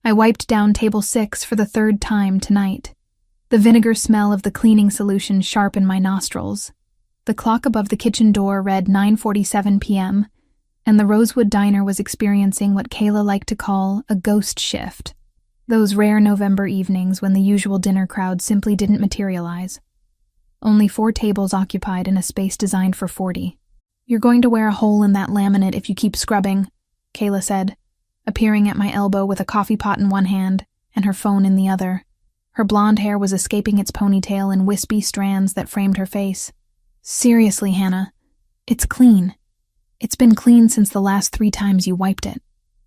I wiped down table 6 for the 3rd time tonight. The vinegar smell of the cleaning solution sharp in my nostrils. The clock above the kitchen door read 9:47 p.m., and the Rosewood Diner was experiencing what Kayla liked to call a ghost shift. Those rare November evenings when the usual dinner crowd simply didn't materialize. Only 4 tables occupied in a space designed for 40. "You're going to wear a hole in that laminate if you keep scrubbing," Kayla said, appearing at my elbow with a coffee pot in one hand and her phone in the other. Her blonde hair was escaping its ponytail in wispy strands that framed her face. "Seriously, Hannah, it's clean. It's been clean since the last 3 times you wiped it."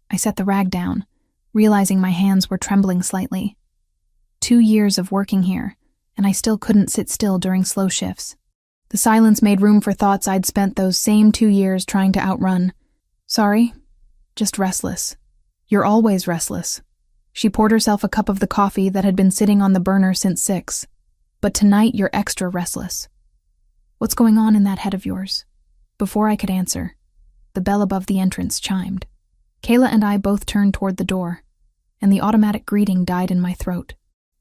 I set the rag down, realizing my hands were trembling slightly. 2 years of working here, and I still couldn't sit still during slow shifts. The silence made room for thoughts I'd spent those same 2 years trying to outrun. "Sorry, just restless." "You're always restless." She poured herself a cup of the coffee that had been sitting on the burner since 6. "But tonight you're extra restless. What's going on in that head of yours?" Before I could answer, the bell above the entrance chimed. Kayla and I both turned toward the door, and the automatic greeting died in my throat.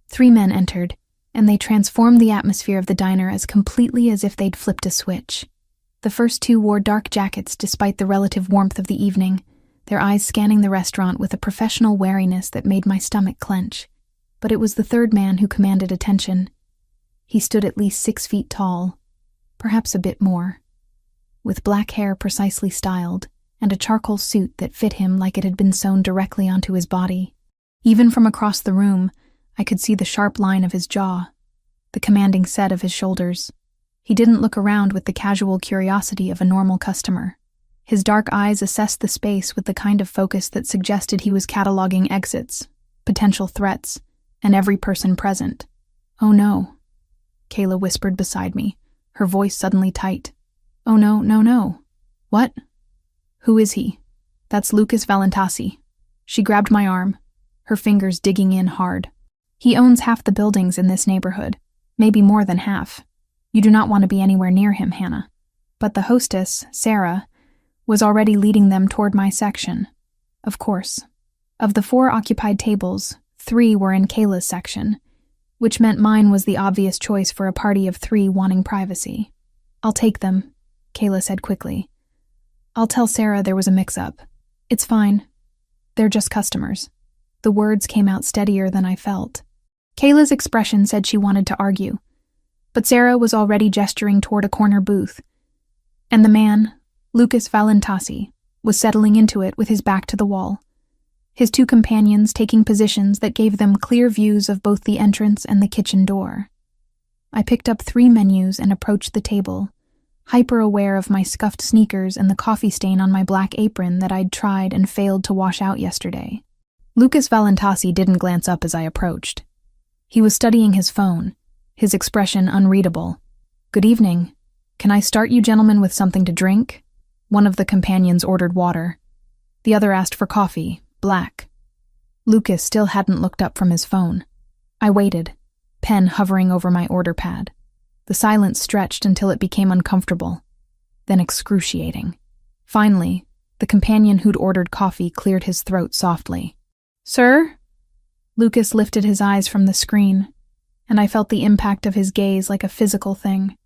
3 men entered, and they transformed the atmosphere of the diner as completely as if they'd flipped a switch. The first 2 wore dark jackets despite the relative warmth of the evening, their eyes scanning the restaurant with a professional wariness that made my stomach clench. But it was the 3rd man who commanded attention. He stood at least 6 feet tall, perhaps a bit more, with black hair precisely styled, and a charcoal suit that fit him like it had been sewn directly onto his body. Even from across the room, I could see the sharp line of his jaw, the commanding set of his shoulders. He didn't look around with the casual curiosity of a normal customer. His dark eyes assessed the space with the kind of focus that suggested he was cataloging exits, potential threats, and every person present. "Oh no," Kayla whispered beside me, her voice suddenly tight. "Oh no, no, no." "What?" "Who is he?" "That's Lucas Valentasi." She grabbed my arm, her fingers digging in hard. "He owns half the buildings in this neighborhood, maybe more than half. You do not want to be anywhere near him, Hannah." But the hostess, Sarah, was already leading them toward my section. Of course. Of the 4 occupied tables, 3 were in Kayla's section, which meant mine was the obvious choice for a party of 3 wanting privacy. "I'll take them," Kayla said quickly. "I'll tell Sarah there was a mix-up. It's fine. They're just customers." The words came out steadier than I felt. Kayla's expression said she wanted to argue, but Sarah was already gesturing toward a corner booth, and the man, Lucas Valentasi, was settling into it with his back to the wall, his 2 companions taking positions that gave them clear views of both the entrance and the kitchen door. I picked up 3 menus and approached the table, hyper-aware of my scuffed sneakers and the coffee stain on my black apron that I'd tried and failed to wash out yesterday. Lucas Valentasi didn't glance up as I approached. He was studying his phone, his expression unreadable. "Good evening. Can I start you gentlemen with something to drink?" One of the companions ordered water. The other asked for coffee, black. Lucas still hadn't looked up from his phone. I waited, pen hovering over my order pad. The silence stretched until it became uncomfortable, then excruciating. Finally, the companion who'd ordered coffee cleared his throat softly. "Sir?" Lucas lifted his eyes from the screen, and I felt the impact of his gaze like a physical thing.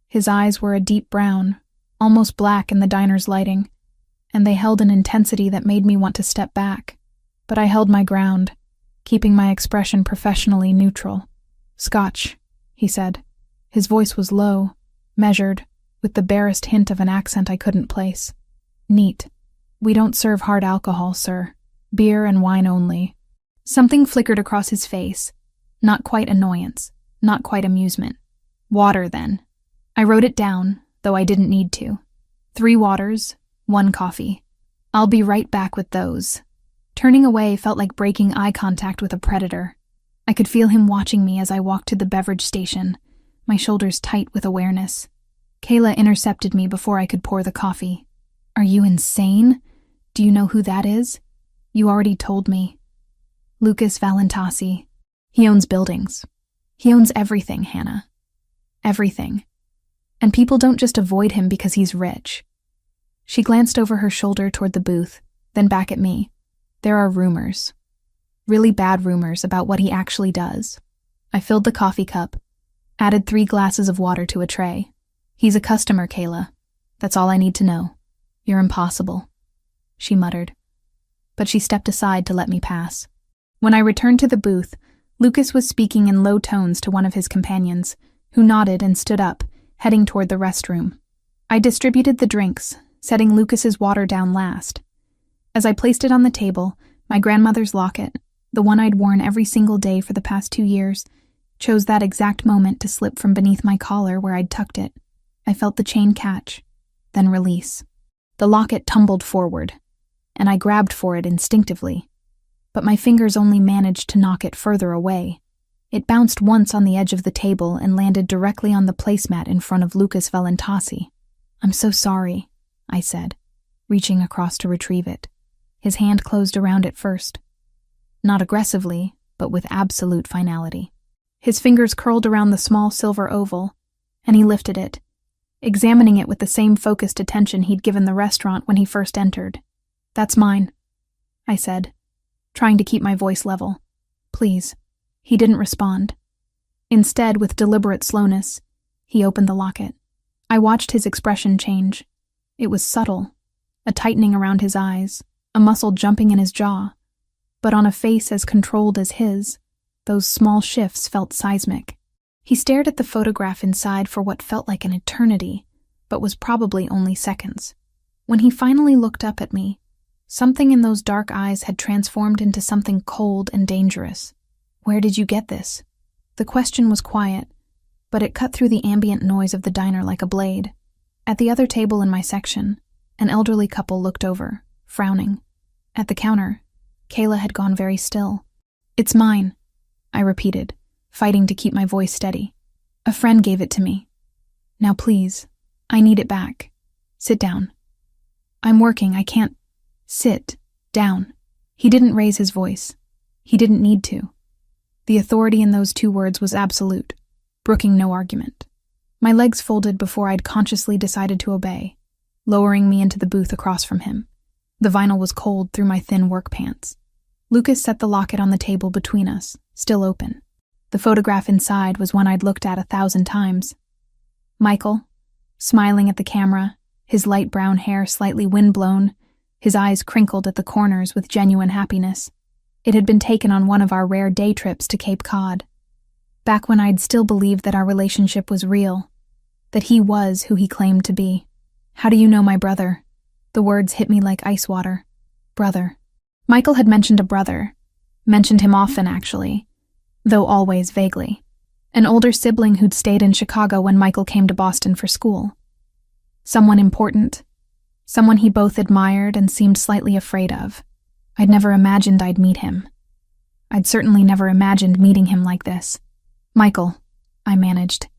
His eyes were a deep brown, almost black in the diner's lighting, and they held an intensity that made me want to step back. But I held my ground, keeping my expression professionally neutral. "Scotch," he said. His voice was low, measured, with the barest hint of an accent I couldn't place. "Neat. We don't serve hard alcohol, sir. Beer and wine only." Something flickered across his face. Not quite annoyance, not quite amusement. "Water, then." I wrote it down, though I didn't need to. 3 waters, 1 coffee. "I'll be right back with those." Turning away felt like breaking eye contact with a predator. I could feel him watching me as I walked to the beverage station, my shoulders tight with awareness. Kayla intercepted me before I could pour the coffee. "Are you insane? Do you know who that is?" "You already told me." "Lucas Valentasi. He owns buildings. He owns everything, Hannah. Everything. And people don't just avoid him because he's rich." She glanced over her shoulder toward the booth, then back at me. "There are rumors." Really bad rumors about what he actually does. I filled the coffee cup, added 3 glasses of water to a tray. He's a customer, Kayla. That's all I need to know. You're impossible, she muttered. But she stepped aside to let me pass. When I returned to the booth, Lucas was speaking in low tones to one of his companions, who nodded and stood up, heading toward the restroom. I distributed the drinks, setting Lucas's water down last. As I placed it on the table, my grandmother's locket, the one I'd worn every single day for the past 2 years, chose that exact moment to slip from beneath my collar where I'd tucked it. I felt the chain catch, then release. The locket tumbled forward, and I grabbed for it instinctively. But my fingers only managed to knock it further away. It bounced once on the edge of the table and landed directly on the placemat in front of Lucas Valentasi. "I'm so sorry," I said, reaching across to retrieve it. His hand closed around it first. Not aggressively, but with absolute finality. His fingers curled around the small silver oval, and he lifted it, examining it with the same focused attention he'd given the restaurant when he first entered. "That's mine," I said, trying to keep my voice level. "Please." He didn't respond. Instead, with deliberate slowness, he opened the locket. I watched his expression change. It was subtle, a tightening around his eyes, a muscle jumping in his jaw. But on a face as controlled as his, those small shifts felt seismic. He stared at the photograph inside for what felt like an eternity, but was probably only seconds. When he finally looked up at me, something in those dark eyes had transformed into something cold and dangerous. "Where did you get this?" The question was quiet, but it cut through the ambient noise of the diner like a blade. At the other table in my section, an elderly couple looked over, frowning. At the counter, Kayla had gone very still. "It's mine," I repeated, fighting to keep my voice steady. "A friend gave it to me. Now please, I need it back. Sit down." "I'm working, I can't." "Sit down." He didn't raise his voice. He didn't need to. The authority in those 2 words was absolute, brooking no argument. My legs folded before I'd consciously decided to obey, lowering me into the booth across from him. The vinyl was cold through my thin work pants. Lucas set the locket on the table between us, still open. The photograph inside was one I'd looked at 1,000 times. Michael, smiling at the camera, his light brown hair slightly windblown, his eyes crinkled at the corners with genuine happiness. It had been taken on one of our rare day trips to Cape Cod. Back when I'd still believed that our relationship was real, that he was who he claimed to be. "How do you know my brother?" The words hit me like ice water. Brother. Michael had mentioned a brother. Mentioned him often, actually, though always vaguely. An older sibling who'd stayed in Chicago when Michael came to Boston for school. Someone important. Someone he both admired and seemed slightly afraid of. I'd never imagined I'd meet him. I'd certainly never imagined meeting him like this. "Michael," I managed.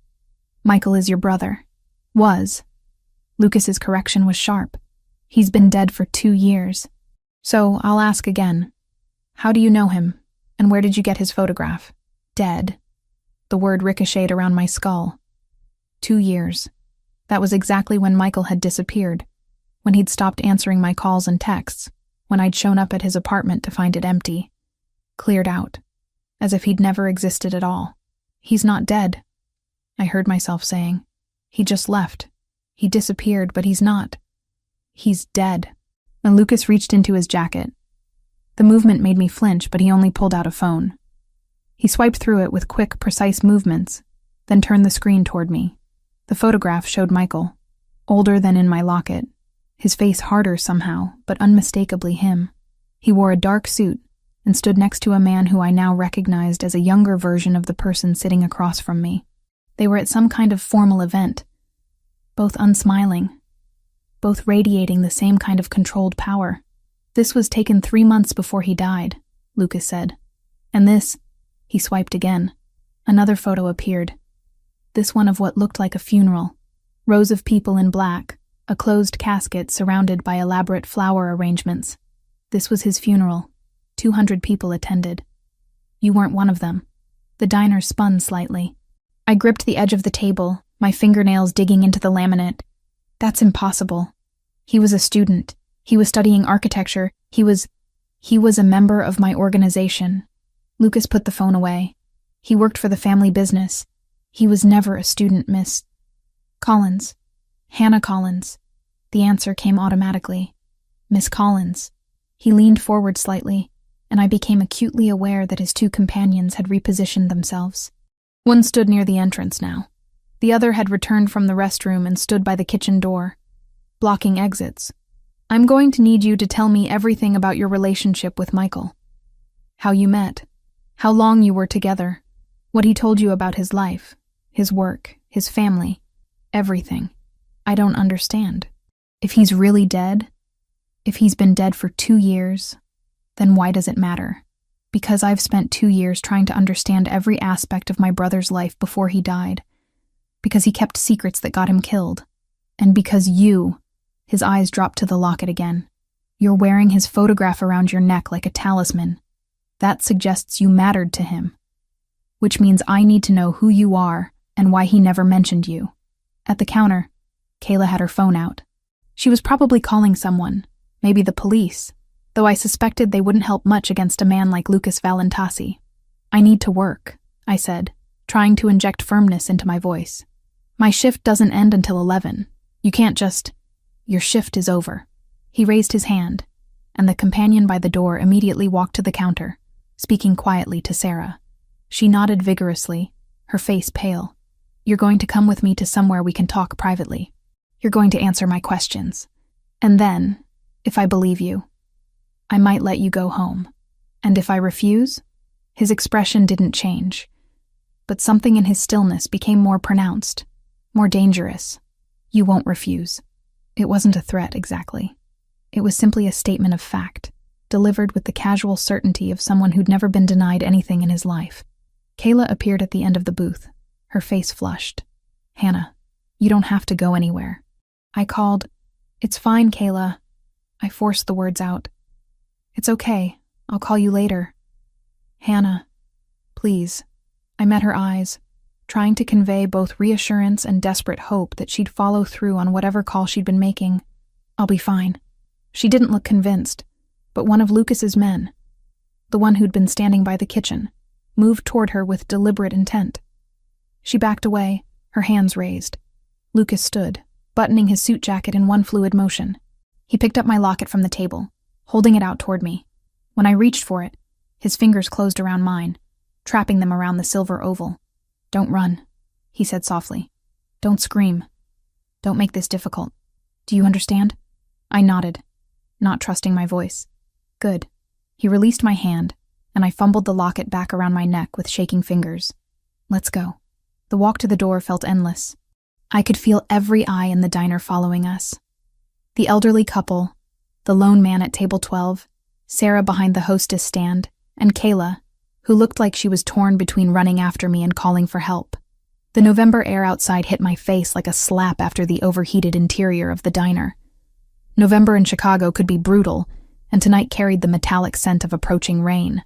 "Michael is your brother." Was. Lucas's correction was sharp. He's been dead for 2 years. So I'll ask again. How do you know him, and where did you get his photograph? Dead. The word ricocheted around my skull. 2 years. That was exactly when Michael had disappeared, when he'd stopped answering my calls and texts, when I'd shown up at his apartment to find it empty. Cleared out, as if he'd never existed at all. "He's not dead," I heard myself saying. "He just left. He disappeared, but he's not. He's dead." And Lucas reached into his jacket. The movement made me flinch, but he only pulled out a phone. He swiped through it with quick, precise movements, then turned the screen toward me. The photograph showed Michael, older than in my locket, his face harder somehow, but unmistakably him. He wore a dark suit and stood next to a man who I now recognized as a younger version of the person sitting across from me. They were at some kind of formal event, both unsmiling, both radiating the same kind of controlled power. "This was taken 3 months before he died," Lucas said. "And this," he swiped again. Another photo appeared. This one of what looked like a funeral. Rows of people in black, a closed casket surrounded by elaborate flower arrangements. This was his funeral. 200 people attended. You weren't one of them. The diner spun slightly. I gripped the edge of the table, my fingernails digging into the laminate. "That's impossible. He was a student. He was studying architecture. He was a member of my organization. Lucas put the phone away. He worked for the family business. He was never a student, Miss Collins. Hannah Collins. The answer came automatically. Miss Collins. He leaned forward slightly, and I became acutely aware that his two companions had repositioned themselves. One stood near the entrance now. The other had returned from the restroom and stood by the kitchen door, blocking exits. I'm going to need you to tell me everything about your relationship with Michael. How you met, how long you were together, what he told you about his life, his work, his family, everything. I don't understand. If he's really dead, if he's been dead for 2 years, then why does it matter? Because I've spent 2 years trying to understand every aspect of my brother's life before he died. Because he kept secrets that got him killed. And because you, his eyes dropped to the locket again, you're wearing his photograph around your neck like a talisman. That suggests you mattered to him. Which means I need to know who you are and why he never mentioned you. At the counter, Kayla had her phone out. She was probably calling someone, maybe the police, though I suspected they wouldn't help much against a man like Lucas Valentasi. I need to work, I said, trying to inject firmness into my voice. My shift doesn't end until 11. You can't just... Your shift is over. He raised his hand, and the companion by the door immediately walked to the counter, speaking quietly to Sarah. She nodded vigorously, her face pale. You're going to come with me to somewhere we can talk privately. You're going to answer my questions. And then, if I believe you, I might let you go home. And if I refuse? His expression didn't change, but something in his stillness became more pronounced, more dangerous. You won't refuse. It wasn't a threat, exactly. It was simply a statement of fact, delivered with the casual certainty of someone who'd never been denied anything in his life. Kayla appeared at the end of the booth, her face flushed. Hannah, you don't have to go anywhere. I called. It's fine, Kayla. I forced the words out. It's okay. I'll call you later. Hannah, please. I met her eyes, trying to convey both reassurance and desperate hope that she'd follow through on whatever call she'd been making. I'll be fine. She didn't look convinced, but one of Lucas's men, the one who'd been standing by the kitchen, moved toward her with deliberate intent. She backed away, her hands raised. Lucas stood, buttoning his suit jacket in one fluid motion. He picked up my locket from the table, holding it out toward me. When I reached for it, his fingers closed around mine, trapping them around the silver oval. Don't run, he said softly. Don't scream. Don't make this difficult. Do you understand? I nodded, not trusting my voice. Good. He released my hand, and I fumbled the locket back around my neck with shaking fingers. Let's go. The walk to the door felt endless. I could feel every eye in the diner following us. The elderly couple, the lone man at table 12, Sarah behind the hostess stand, and Kayla, who looked like she was torn between running after me and calling for help. The November air outside hit my face like a slap after the overheated interior of the diner. November in Chicago could be brutal, and tonight carried the metallic scent of approaching rain.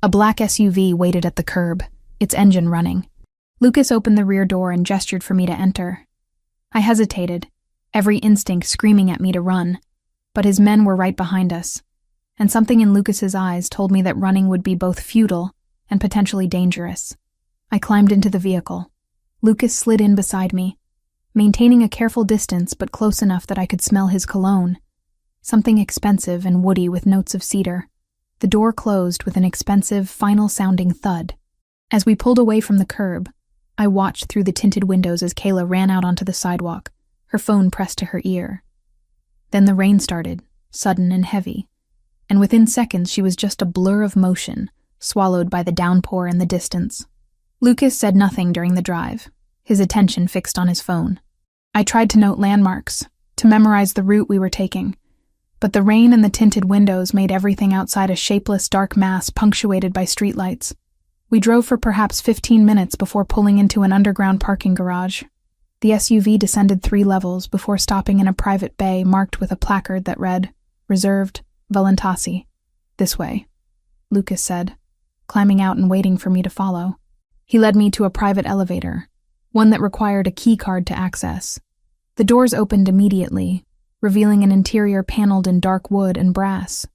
A black SUV waited at the curb, its engine running. Lucas opened the rear door and gestured for me to enter. I hesitated, every instinct screaming at me to run, but his men were right behind us, and something in Lucas's eyes told me that running would be both futile and potentially dangerous. I climbed into the vehicle. Lucas slid in beside me, maintaining a careful distance but close enough that I could smell his cologne, something expensive and woody with notes of cedar. The door closed with an expensive, final-sounding thud. As we pulled away from the curb, I watched through the tinted windows as Kayla ran out onto the sidewalk, her phone pressed to her ear. Then the rain started, sudden and heavy, and within seconds she was just a blur of motion, swallowed by the downpour in the distance. Lucas said nothing during the drive, his attention fixed on his phone. I tried to note landmarks, to memorize the route we were taking, but the rain and the tinted windows made everything outside a shapeless dark mass punctuated by streetlights. We drove for perhaps 15 minutes before pulling into an underground parking garage. The SUV descended 3 levels before stopping in a private bay marked with a placard that read, "Reserved, Valentasi." "This way," Lucas said, climbing out and waiting for me to follow. He led me to a private elevator, one that required a key card to access. The doors opened immediately, revealing an interior paneled in dark wood and brass.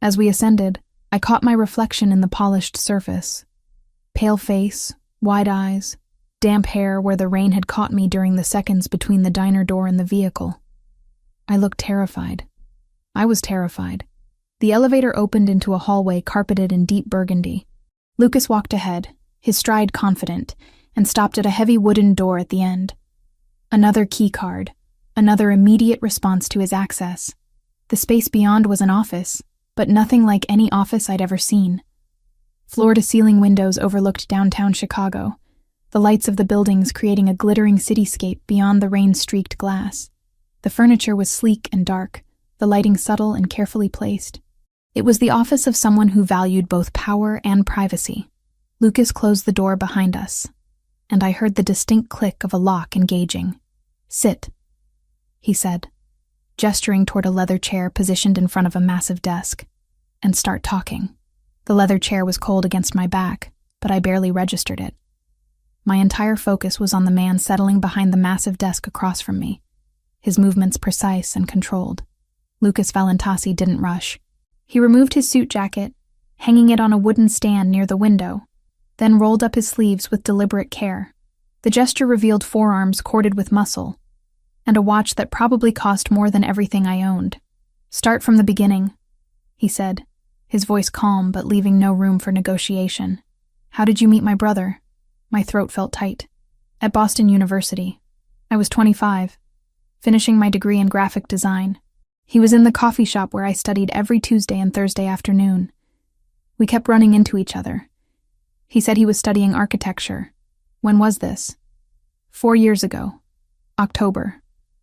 As we ascended, I caught my reflection in the polished surface. Pale face, wide eyes, damp hair where the rain had caught me during the seconds between the diner door and the vehicle. I looked terrified. I was terrified. The elevator opened into a hallway carpeted in deep burgundy. Lucas walked ahead, his stride confident, and stopped at a heavy wooden door at the end. Another key card, another immediate response to his access. The space beyond was an office, but nothing like any office I'd ever seen. Floor-to-ceiling windows overlooked downtown Chicago, the lights of the buildings creating a glittering cityscape beyond the rain-streaked glass. The furniture was sleek and dark, the lighting subtle and carefully placed. It was the office of someone who valued both power and privacy. Lucas closed the door behind us, and I heard the distinct click of a lock engaging. "Sit," he said, gesturing toward a leather chair positioned in front of a massive desk, "and start talking." The leather chair was cold against my back, but I barely registered it. My entire focus was on the man settling behind the massive desk across from me, his movements precise and controlled. Lucas Valentasi didn't rush. He removed his suit jacket, hanging it on a wooden stand near the window, then rolled up his sleeves with deliberate care. The gesture revealed forearms corded with muscle, and a watch that probably cost more than everything I owned. "Start from the beginning," he said, his voice calm but leaving no room for negotiation. "How did you meet my brother?" My throat felt tight. "At Boston University. I was 25, finishing my degree in graphic design. He was in the coffee shop where I studied every Tuesday and Thursday afternoon. We kept running into each other. He said he was studying architecture. When was this? 4 years ago. October.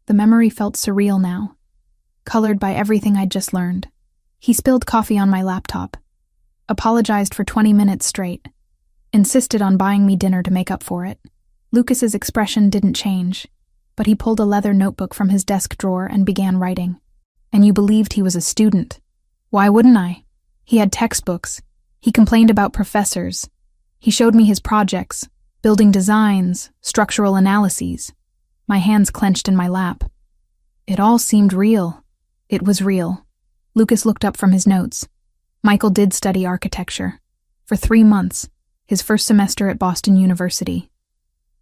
The memory felt surreal now, colored by everything I'd just learned. He spilled coffee on my laptop, apologized for 20 minutes straight, insisted on buying me dinner to make up for it. Lucas's expression didn't change, but he pulled a leather notebook from his desk drawer and began writing. "And you believed he was a student. Why wouldn't I? He had textbooks. He complained about professors. He showed me his projects, building designs, structural analyses." My hands clenched in my lap. It all seemed real. It was real. Lucas looked up from his notes. Michael did study architecture. For 3 months, his first semester at Boston University.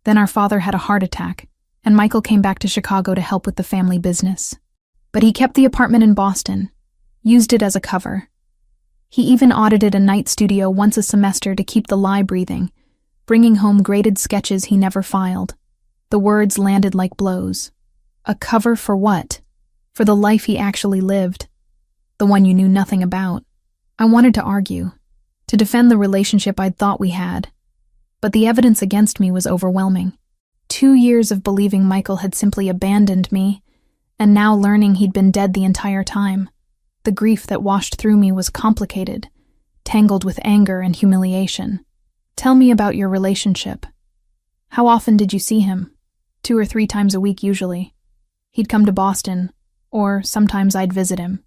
Then our father had a heart attack, and Michael came back to Chicago to help with the family business. But he kept the apartment in Boston, used it as a cover. He even audited a night studio once a semester to keep the lie breathing, bringing home graded sketches he never filed. The words landed like blows. A cover for what? For the life he actually lived. The one you knew nothing about. I wanted to argue, to defend the relationship I'd thought we had. But the evidence against me was overwhelming. 2 years of believing Michael had simply abandoned me, and now learning he'd been dead the entire time. The grief that washed through me was complicated, tangled with anger and humiliation. "Tell me about your relationship. How often did you see him?" 2 or 3 times a week usually. He'd come to Boston, or sometimes I'd visit him.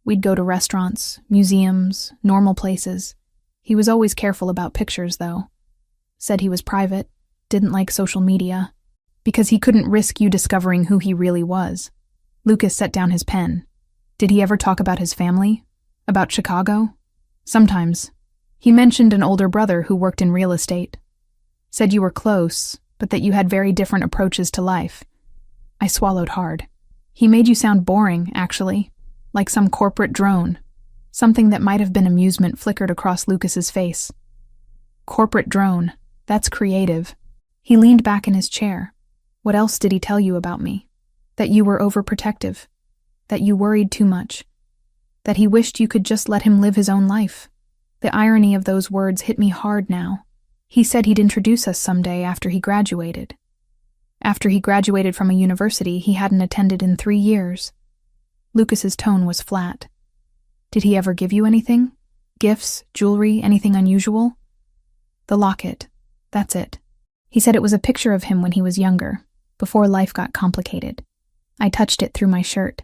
We'd go to restaurants, museums, normal places. He was always careful about pictures, though. Said he was private, didn't like social media, because he couldn't risk you discovering who he really was. Lucas set down his pen. "Did he ever talk about his family? About Chicago?" "Sometimes. He mentioned an older brother who worked in real estate. Said you were close, but that you had very different approaches to life." I swallowed hard. "He made you sound boring, actually, like some corporate drone." Something that might have been amusement flickered across Lucas's face. "Corporate drone. That's creative." He leaned back in his chair. "What else did he tell you about me? That you were overprotective. That you worried too much. That he wished you could just let him live his own life." The irony of those words hit me hard now. He said he'd introduce us someday after he graduated. After he graduated from a university he hadn't attended in 3 years. Lucas's tone was flat. "Did he ever give you anything? Gifts, jewelry, anything unusual?" "The locket. That's it. He said it was a picture of him when he was younger, before life got complicated. I touched it through my shirt.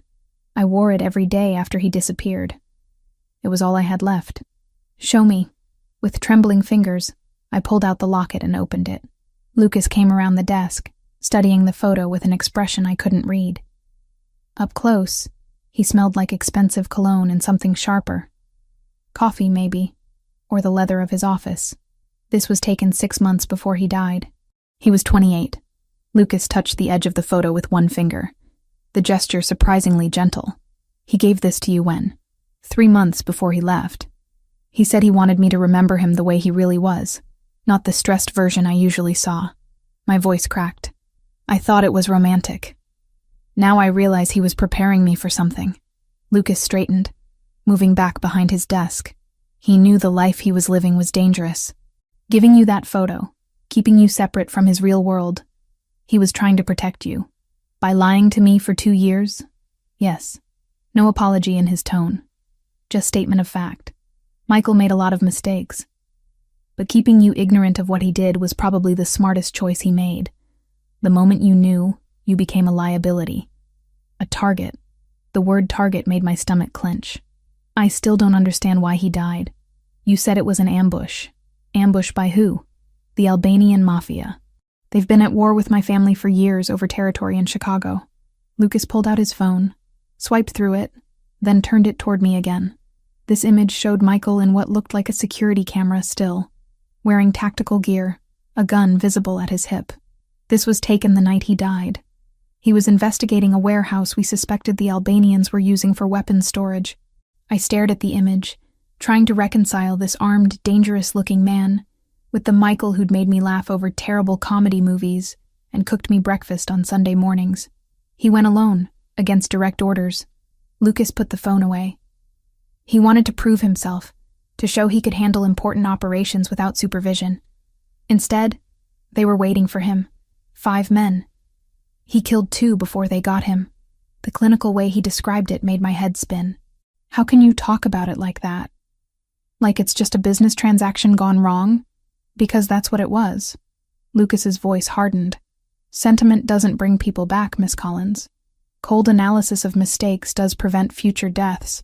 I wore it every day after he disappeared. It was all I had left." "Show me." With trembling fingers, I pulled out the locket and opened it. Lucas came around the desk, studying the photo with an expression I couldn't read. Up close, he smelled like expensive cologne and something sharper. Coffee, maybe. Or the leather of his office. This was taken 6 months before he died. He was 28. Lucas touched the edge of the photo with one finger. The gesture surprisingly gentle. He gave this to you when? 3 months before he left. He said he wanted me to remember him the way he really was, not the stressed version I usually saw. My voice cracked. I thought it was romantic. Now I realize he was preparing me for something. Lucas straightened, moving back behind his desk. He knew the life he was living was dangerous. Giving you that photo, keeping you separate from his real world. He was trying to protect you. By lying to me for 2 years? Yes. No apology in his tone. Just statement of fact. Michael made a lot of mistakes. But keeping you ignorant of what he did was probably the smartest choice he made. The moment you knew, you became a liability. A target. The word target made my stomach clench. I still don't understand why he died. You said it was an ambush. Ambush by who? The Albanian Mafia. They've been at war with my family for years over territory in Chicago. Lucas pulled out his phone, swiped through it, then turned it toward me again. This image showed Michael in what looked like a security camera still, wearing tactical gear, a gun visible at his hip. This was taken the night he died. He was investigating a warehouse we suspected the Albanians were using for weapons storage. I stared at the image, trying to reconcile this armed, dangerous-looking man with the Michael who'd made me laugh over terrible comedy movies and cooked me breakfast on Sunday mornings. He went alone, against direct orders. Lucas put the phone away. He wanted to prove himself, to show he could handle important operations without supervision. Instead, they were waiting for him. 5 men. He killed 2 before they got him. The clinical way he described it made my head spin. How can you talk about it like that? Like it's just a business transaction gone wrong? Because that's what it was. Lucas's voice hardened. Sentiment doesn't bring people back, Miss Collins. Cold analysis of mistakes does prevent future deaths.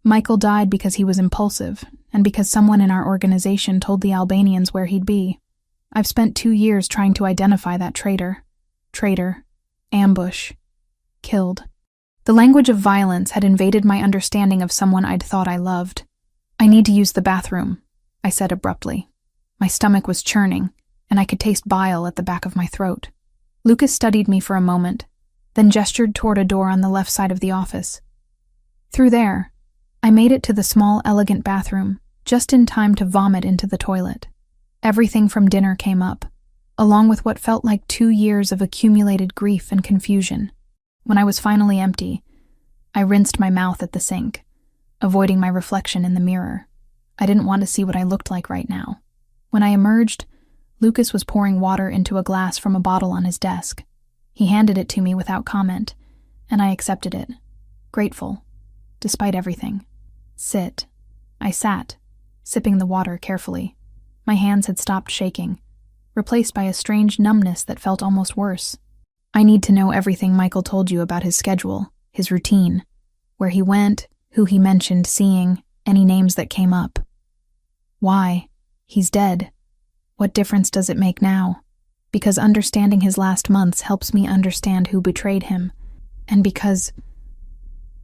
Michael died because he was impulsive, and because someone in our organization told the Albanians where he'd be. I've spent 2 years trying to identify that traitor. Traitor. Ambush. Killed. The language of violence had invaded my understanding of someone I'd thought I loved. I need to use the bathroom, I said abruptly. My stomach was churning, and I could taste bile at the back of my throat. Lucas studied me for a moment, then gestured toward a door on the left side of the office. Through there, I made it to the small, elegant bathroom, just in time to vomit into the toilet. Everything from dinner came up, along with what felt like 2 years of accumulated grief and confusion. When I was finally empty, I rinsed my mouth at the sink, avoiding my reflection in the mirror. I didn't want to see what I looked like right now. When I emerged, Lucas was pouring water into a glass from a bottle on his desk. He handed it to me without comment, and I accepted it, grateful, despite everything. Sit. I sat, sipping the water carefully. My hands had stopped shaking, replaced by a strange numbness that felt almost worse. I need to know everything Michael told you about his schedule, his routine, where he went, who he mentioned seeing, any names that came up. Why? He's dead. What difference does it make now? Because understanding his last months helps me understand who betrayed him, and because...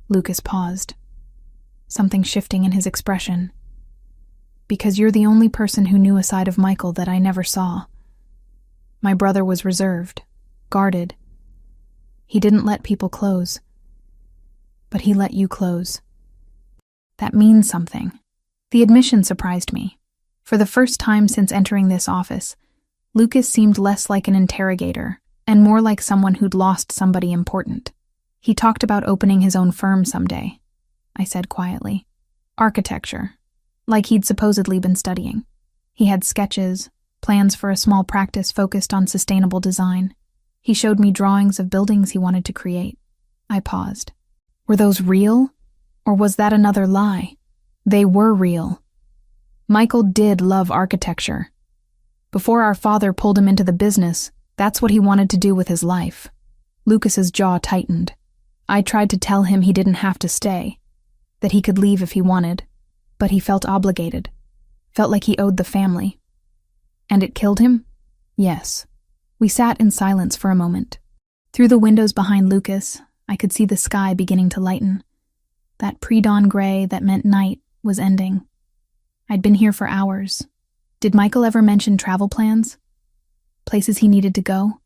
Lucas paused, something shifting in his expression. Because you're the only person who knew a side of Michael that I never saw. My brother was reserved, guarded. He didn't let people close. But he let you close. That means something. The admission surprised me. For the first time since entering this office, Lucas seemed less like an interrogator and more like someone who'd lost somebody important. He talked about opening his own firm someday, I said quietly. Architecture, like he'd supposedly been studying. He had sketches, plans for a small practice focused on sustainable design. He showed me drawings of buildings he wanted to create. I paused. Were those real? Or was that another lie? They were real. Michael did love architecture. Before our father pulled him into the business, that's what he wanted to do with his life. Lucas's jaw tightened. I tried to tell him he didn't have to stay, that he could leave if he wanted, but he felt obligated, felt like he owed the family. And it killed him? Yes. We sat in silence for a moment. Through the windows behind Lucas, I could see the sky beginning to lighten. That pre-dawn gray that meant night was ending. I'd been here for hours. Did Michael ever mention travel plans? Places he needed to go?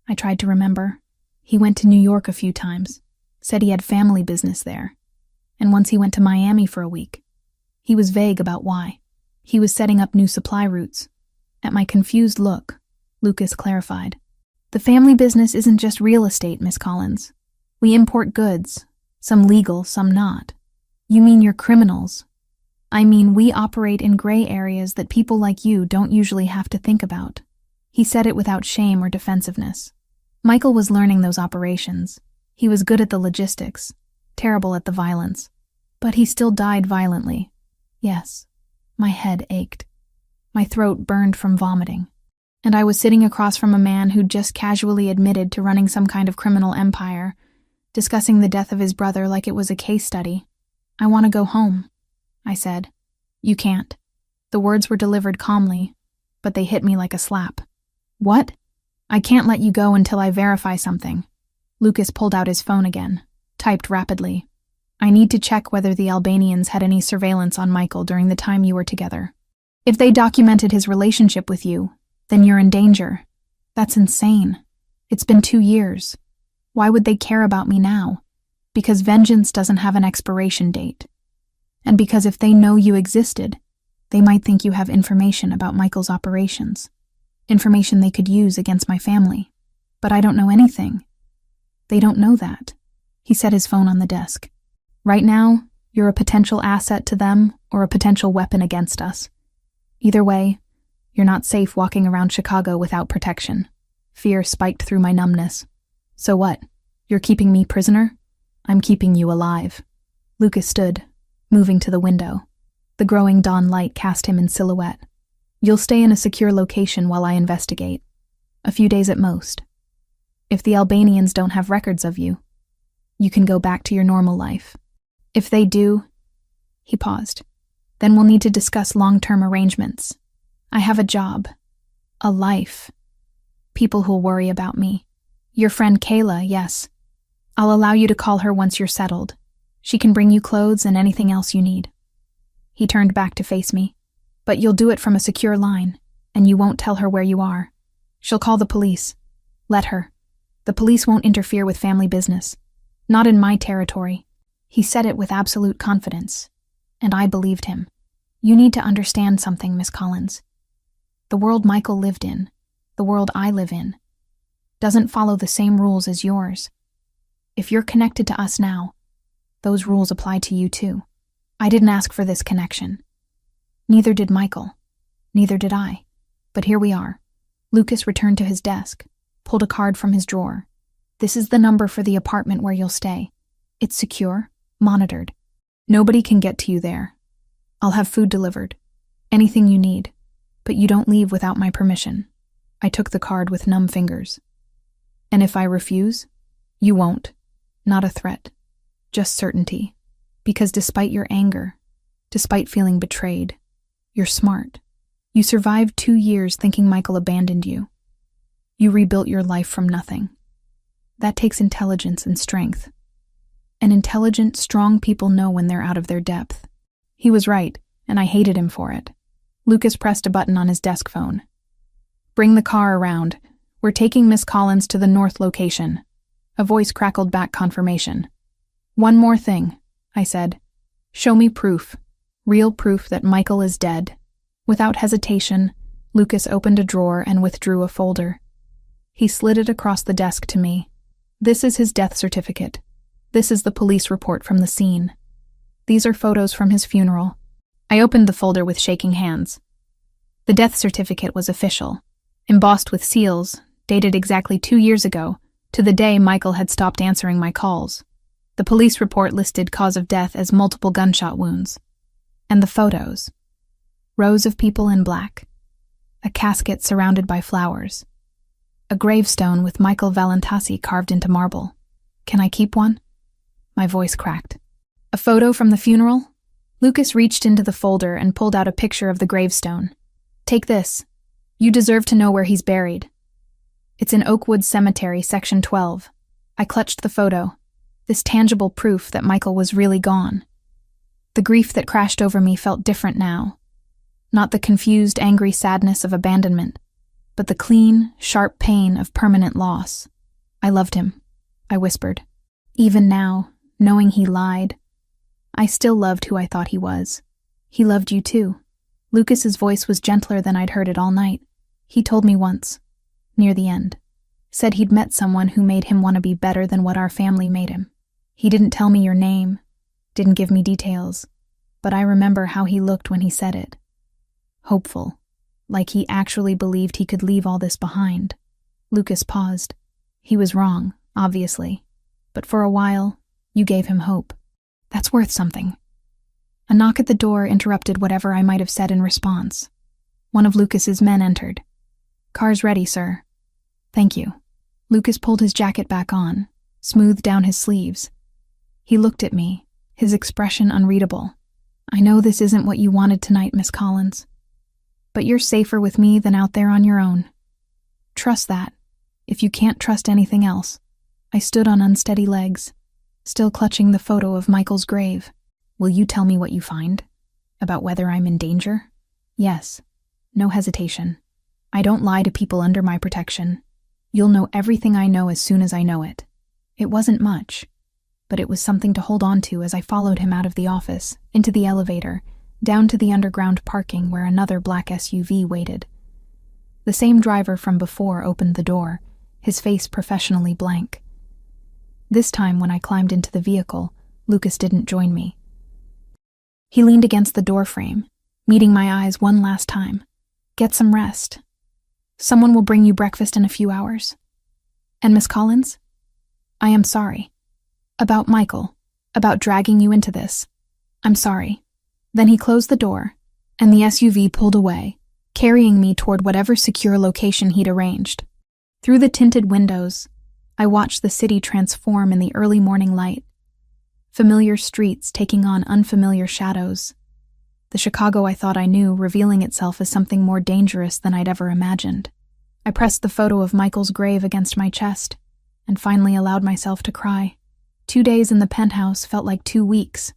I tried to remember. He went to New York a few times, said he had family business there, and once he went to Miami for a week. He was vague about why. He was setting up new supply routes. At my confused look, Lucas clarified. The family business isn't just real estate, Miss Collins. We import goods, some legal, some not. You mean you're criminals? I mean, we operate in gray areas that people like you don't usually have to think about. He said it without shame or defensiveness. Michael was learning those operations. He was good at the logistics, terrible at the violence. But he still died violently. Yes, my head ached. My throat burned from vomiting. And I was sitting across from a man who'd just casually admitted to running some kind of criminal empire, discussing the death of his brother like it was a case study. I want to go home, I said. You can't. The words were delivered calmly, but they hit me like a slap. What? I can't let you go until I verify something. Lucas pulled out his phone again, typed rapidly. I need to check whether the Albanians had any surveillance on Michael during the time you were together. If they documented his relationship with you, then you're in danger. That's insane. It's been 2 years. Why would they care about me now? Because vengeance doesn't have an expiration date. And because if they know you existed, they might think you have information about Michael's operations. Information they could use against my family. But I don't know anything. They don't know that. He set his phone on the desk. Right now, you're a potential asset to them or a potential weapon against us. Either way, you're not safe walking around Chicago without protection. Fear spiked through my numbness. So what? You're keeping me prisoner? I'm keeping you alive. Lucas stood, moving to the window. The growing dawn light cast him in silhouette. You'll stay in a secure location while I investigate. A few days at most. If the Albanians don't have records of you, you can go back to your normal life. If they do, he paused, then we'll need to discuss long-term arrangements. I have a job, a life, people who'll worry about me. Your friend Kayla, yes. I'll allow you to call her once you're settled. She can bring you clothes and anything else you need. He turned back to face me. But you'll do it from a secure line, and you won't tell her where you are. She'll call the police. Let her. The police won't interfere with family business. Not in my territory. He said it with absolute confidence, and I believed him. You need to understand something, Miss Collins. The world Michael lived in, the world I live in, doesn't follow the same rules as yours. If you're connected to us now, those rules apply to you too. I didn't ask for this connection. Neither did Michael. Neither did I. But here we are. Lucas returned to his desk, pulled a card from his drawer. This is the number for the apartment where you'll stay. It's secure, monitored. Nobody can get to you there. I'll have food delivered. Anything you need. But you don't leave without my permission. I took the card with numb fingers. And if I refuse, you won't. Not a threat. Just certainty. Because despite your anger, despite feeling betrayed, you're smart. You survived 2 years thinking Michael abandoned you. You rebuilt your life from nothing. That takes intelligence and strength. And intelligent, strong people know when they're out of their depth. He was right, and I hated him for it. Lucas pressed a button on his desk phone. Bring the car around. We're taking Miss Collins to the north location. A voice crackled back confirmation. One more thing, I said. Show me proof. Real proof that Michael is dead. Without hesitation, Lucas opened a drawer and withdrew a folder. He slid it across the desk to me. This is his death certificate. This is the police report from the scene. These are photos from his funeral. I opened the folder with shaking hands. The death certificate was official, embossed with seals, dated exactly 2 years ago, to the day Michael had stopped answering my calls. The police report listed cause of death as multiple gunshot wounds. And the photos. Rows of people in black. A casket surrounded by flowers. A gravestone with Michael Valentasi carved into marble. Can I keep one? My voice cracked. A photo from the funeral? Lucas reached into the folder and pulled out a picture of the gravestone. Take this. You deserve to know where he's buried. It's in Oakwood Cemetery, Section 12. I clutched the photo. This tangible proof that Michael was really gone. The grief that crashed over me felt different now, Not the confused, angry sadness of abandonment, but the clean, sharp pain of permanent loss. I loved him, I whispered. Even now, knowing he lied, I still loved who I thought he was. He loved you too. Lucas's voice was gentler than I'd heard it all night. He told me once, near the end. Said he'd met someone who made him want to be better than what our family made him. He didn't tell me your name, didn't give me details, but I remember how he looked when he said it. Hopeful, like he actually believed he could leave all this behind. Lucas paused. He was wrong, obviously, but for a while, you gave him hope. That's worth something. A knock at the door interrupted whatever I might have said in response. One of Lucas's men entered. "Car's ready, sir." "Thank you." Lucas pulled his jacket back on, smoothed down his sleeves. He looked at me, his expression unreadable. "I know this isn't what you wanted tonight, Miss Collins, but you're safer with me than out there on your own. Trust that, if you can't trust anything else." I stood on unsteady legs, still clutching the photo of Michael's grave. "Will you tell me what you find? About whether I'm in danger?" "Yes." No hesitation. "I don't lie to people under my protection. You'll know everything I know as soon as I know it." It wasn't much, but it was something to hold on to as I followed him out of the office, into the elevator, down to the underground parking where another black SUV waited. The same driver from before opened the door, his face professionally blank. This time, when I climbed into the vehicle, Lucas didn't join me. He leaned against the doorframe, meeting my eyes one last time. "Get some rest. Someone will bring you breakfast in a few hours. And Miss Collins? I am sorry. About Michael, about dragging you into this. I'm sorry." Then he closed the door, and the SUV pulled away, carrying me toward whatever secure location he'd arranged. Through the tinted windows, I watched the city transform in the early morning light. Familiar streets taking on unfamiliar shadows. The Chicago I thought I knew revealing itself as something more dangerous than I'd ever imagined. I pressed the photo of Michael's grave against my chest, and finally allowed myself to cry. 2 days in the penthouse felt like 2 weeks.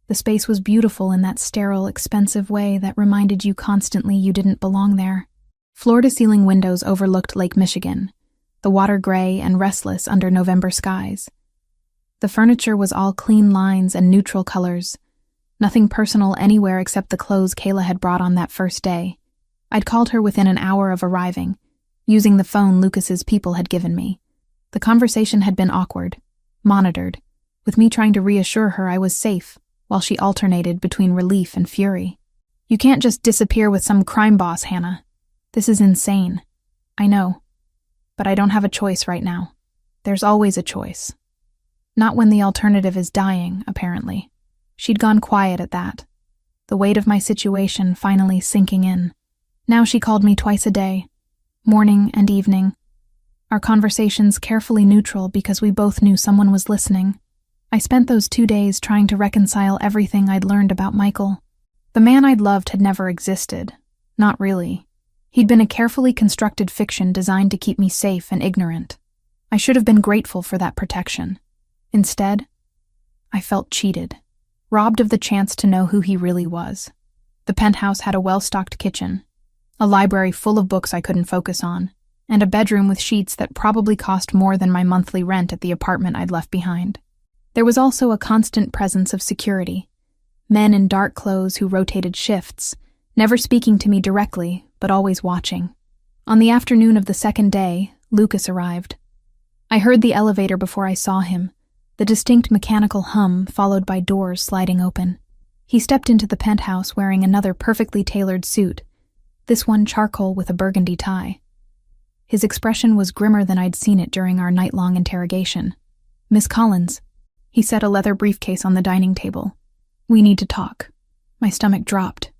The space was beautiful in that sterile, expensive way that reminded you constantly you didn't belong there. Floor-to-ceiling windows overlooked Lake Michigan, the water gray and restless under November skies. The furniture was all clean lines and neutral colors, nothing personal anywhere except the clothes Kayla had brought on that first day. I'd called her within an hour of arriving, using the phone Lucas's people had given me. The conversation had been awkward, monitored, with me trying to reassure her I was safe, while she alternated between relief and fury. "You can't just disappear with some crime boss, Hannah. This is insane. I know. But I don't have a choice right now. There's always a choice. Not when the alternative is dying, apparently." She'd gone quiet at that, the weight of my situation finally sinking in. Now she called me twice a day, morning and evening. Our conversations carefully neutral because we both knew someone was listening. I spent those 2 days trying to reconcile everything I'd learned about Michael. The man I'd loved had never existed. Not really. He'd been a carefully constructed fiction designed to keep me safe and ignorant. I should have been grateful for that protection. Instead, I felt cheated, robbed of the chance to know who he really was. The penthouse had a well-stocked kitchen, a library full of books I couldn't focus on, and a bedroom with sheets that probably cost more than my monthly rent at the apartment I'd left behind. There was also a constant presence of security, men in dark clothes who rotated shifts, never speaking to me directly, but always watching. On the afternoon of the second day, Lucas arrived. I heard the elevator before I saw him, the distinct mechanical hum followed by doors sliding open. He stepped into the penthouse wearing another perfectly tailored suit, this one charcoal with a burgundy tie. His expression was grimmer than I'd seen it during our night-long interrogation. "Miss Collins," he set a leather briefcase on the dining table. "We need to talk." My stomach dropped.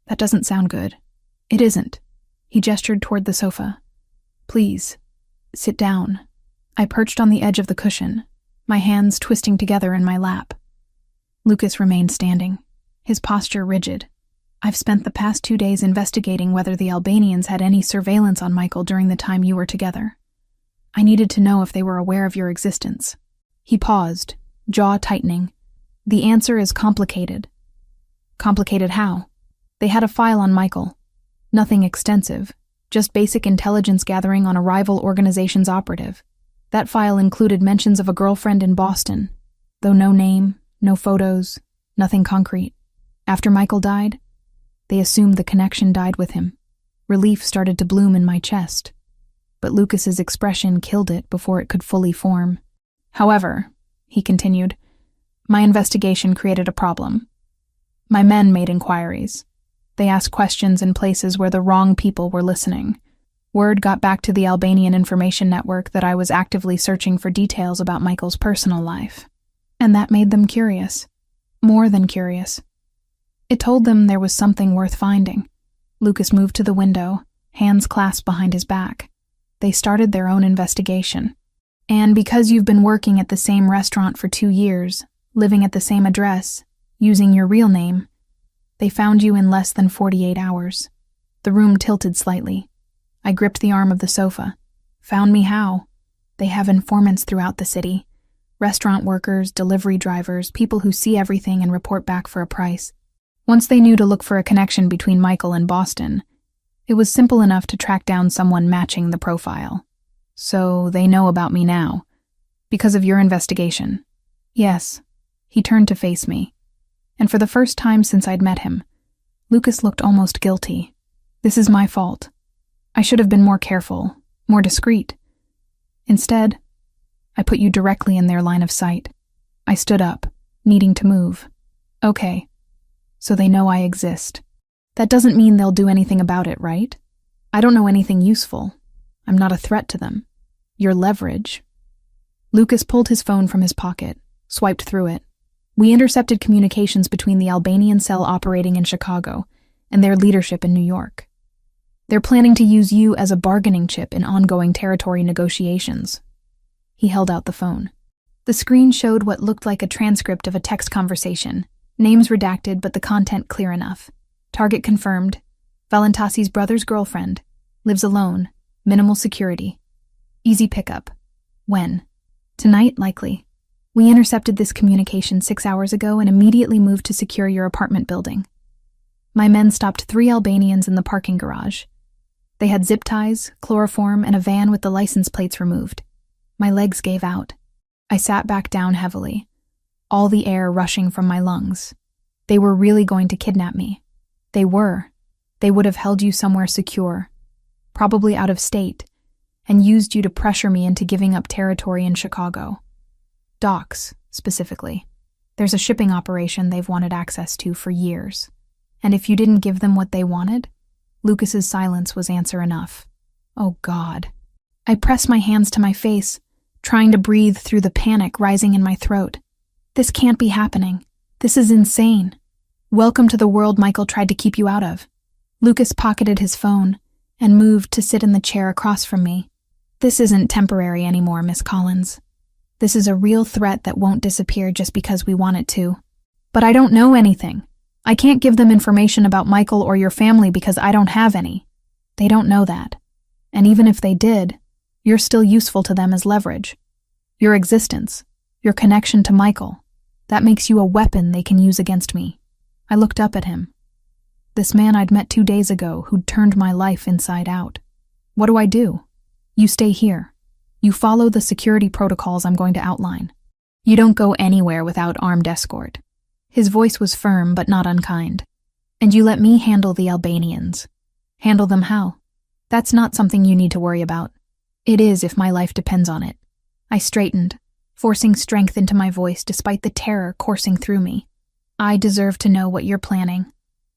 That doesn't sound good. It isn't. He gestured toward the sofa. "Please, sit down." I perched on the edge of the cushion, my hands twisting together in my lap. Lucas remained standing, his posture rigid. "I've spent the past 2 days investigating whether the Albanians had any surveillance on Michael during the time you were together. I needed to know if they were aware of your existence." He paused, jaw tightening. "The answer is complicated." "Complicated how?" "They had a file on Michael. Nothing extensive, just basic intelligence gathering on a rival organization's operative. That file included mentions of a girlfriend in Boston, though no name, no photos, nothing concrete. After Michael died, they assumed the connection died with him. Relief started to bloom in my chest, but Lucas's expression killed it before it could fully form. However, he continued, my investigation created a problem. My men made inquiries. They asked questions in places where the wrong people were listening. Word got back to the Albanian information network that I was actively searching for details about Michael's personal life. And that made them curious. More than curious. It told them there was something worth finding. Lucas moved to the window, hands clasped behind his back. They started their own investigation. And because you've been working at the same restaurant for 2 years, living at the same address, using your real name, they found you in less than 48 hours. The room tilted slightly. I gripped the arm of the sofa. Found me how? They have informants throughout the city. Restaurant workers, delivery drivers, people who see everything and report back for a price. Once they knew to look for a connection between Michael and Boston, it was simple enough to track down someone matching the profile. So they know about me now. Because of your investigation. Yes. He turned to face me. And for the first time since I'd met him, Lucas looked almost guilty. This is my fault. I should have been more careful, more discreet. Instead, I put you directly in their line of sight. I stood up, needing to move. Okay, so they know I exist. That doesn't mean they'll do anything about it, right? I don't know anything useful. I'm not a threat to them. Your leverage. Lucas pulled his phone from his pocket, swiped through it. We intercepted communications between the Albanian cell operating in Chicago and their leadership in New York. They're planning to use you as a bargaining chip in ongoing territory negotiations. He held out the phone. The screen showed what looked like a transcript of a text conversation, names redacted but the content clear enough. Target confirmed. Valentasi's brother's girlfriend. Lives alone. Minimal security. Easy pickup. When? Tonight, likely. We intercepted this communication 6 hours ago and immediately moved to secure your apartment building. My men stopped 3 Albanians in the parking garage. They had zip ties, chloroform, and a van with the license plates removed. My legs gave out. I sat back down heavily, all the air rushing from my lungs. They were really going to kidnap me. They were. They would have held you somewhere secure, probably out of state, and used you to pressure me into giving up territory in Chicago. Docks, specifically. There's a shipping operation they've wanted access to for years. And if you didn't give them what they wanted, Lucas's silence was answer enough. Oh God. I pressed my hands to my face, trying to breathe through the panic rising in my throat. This can't be happening. This is insane. Welcome to the world Michael tried to keep you out of. Lucas pocketed his phone and moved to sit in the chair across from me. This isn't temporary anymore, Miss Collins. This is a real threat that won't disappear just because we want it to. But I don't know anything. I can't give them information about Michael or your family because I don't have any. They don't know that. And even if they did, you're still useful to them as leverage. Your existence, your connection to Michael, that makes you a weapon they can use against me. I looked up at him. This man I'd met 2 days ago who'd turned my life inside out. What do I do? You stay here. You follow the security protocols I'm going to outline. You don't go anywhere without armed escort. His voice was firm but not unkind. And you let me handle the Albanians. Handle them how? That's not something you need to worry about. It is if my life depends on it. I straightened, forcing strength into my voice despite the terror coursing through me. I deserve to know what you're planning.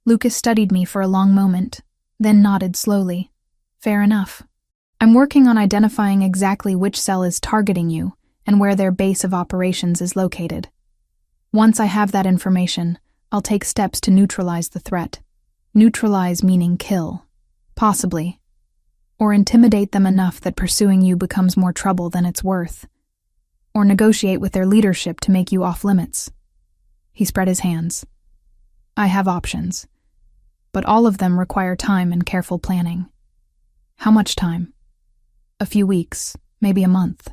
Lucas studied me for a long moment, then nodded slowly. Fair enough. I'm working on identifying exactly which cell is targeting you and where their base of operations is located. Once I have that information, I'll take steps to neutralize the threat. Neutralize meaning kill. Possibly. Or intimidate them enough that pursuing you becomes more trouble than it's worth. Or negotiate with their leadership to make you off limits. He spread his hands. I have options, but all of them require time and careful planning. How much time? A few weeks, maybe a month.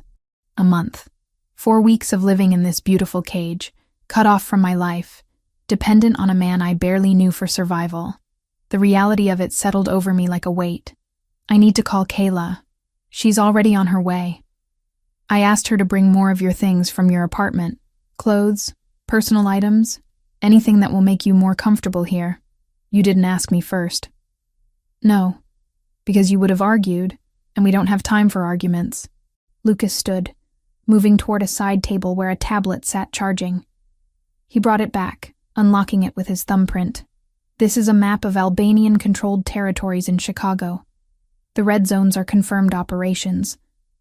A month. 4 weeks of living in this beautiful cage, cut off from my life, dependent on a man I barely knew for survival. The reality of it settled over me like a weight. I need to call Kayla. She's already on her way. I asked her to bring more of your things from your apartment. Clothes, personal items, anything that will make you more comfortable here. You didn't ask me first. No, because you would have argued, and we don't have time for arguments. Lucas stood, moving toward a side table where a tablet sat charging. He brought it back, unlocking it with his thumbprint. This is a map of Albanian-controlled territories in Chicago. The red zones are confirmed operations.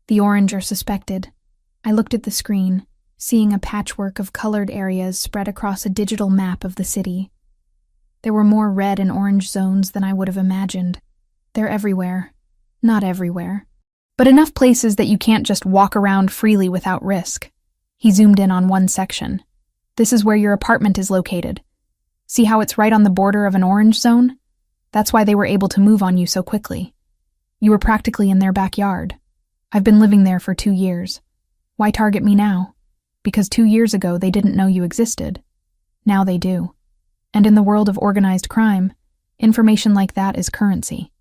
The orange are suspected. I looked at the screen, seeing a patchwork of colored areas spread across a digital map of the city. There were more red and orange zones than I would have imagined. They're everywhere. Not everywhere, but enough places that you can't just walk around freely without risk. He zoomed in on one section. This is where your apartment is located. See how it's right on the border of an orange zone? That's why they were able to move on you so quickly. You were practically in their backyard. I've been living there for 2 years. Why target me now? Because 2 years ago they didn't know you existed. Now they do. And in the world of organized crime, information like that is currency.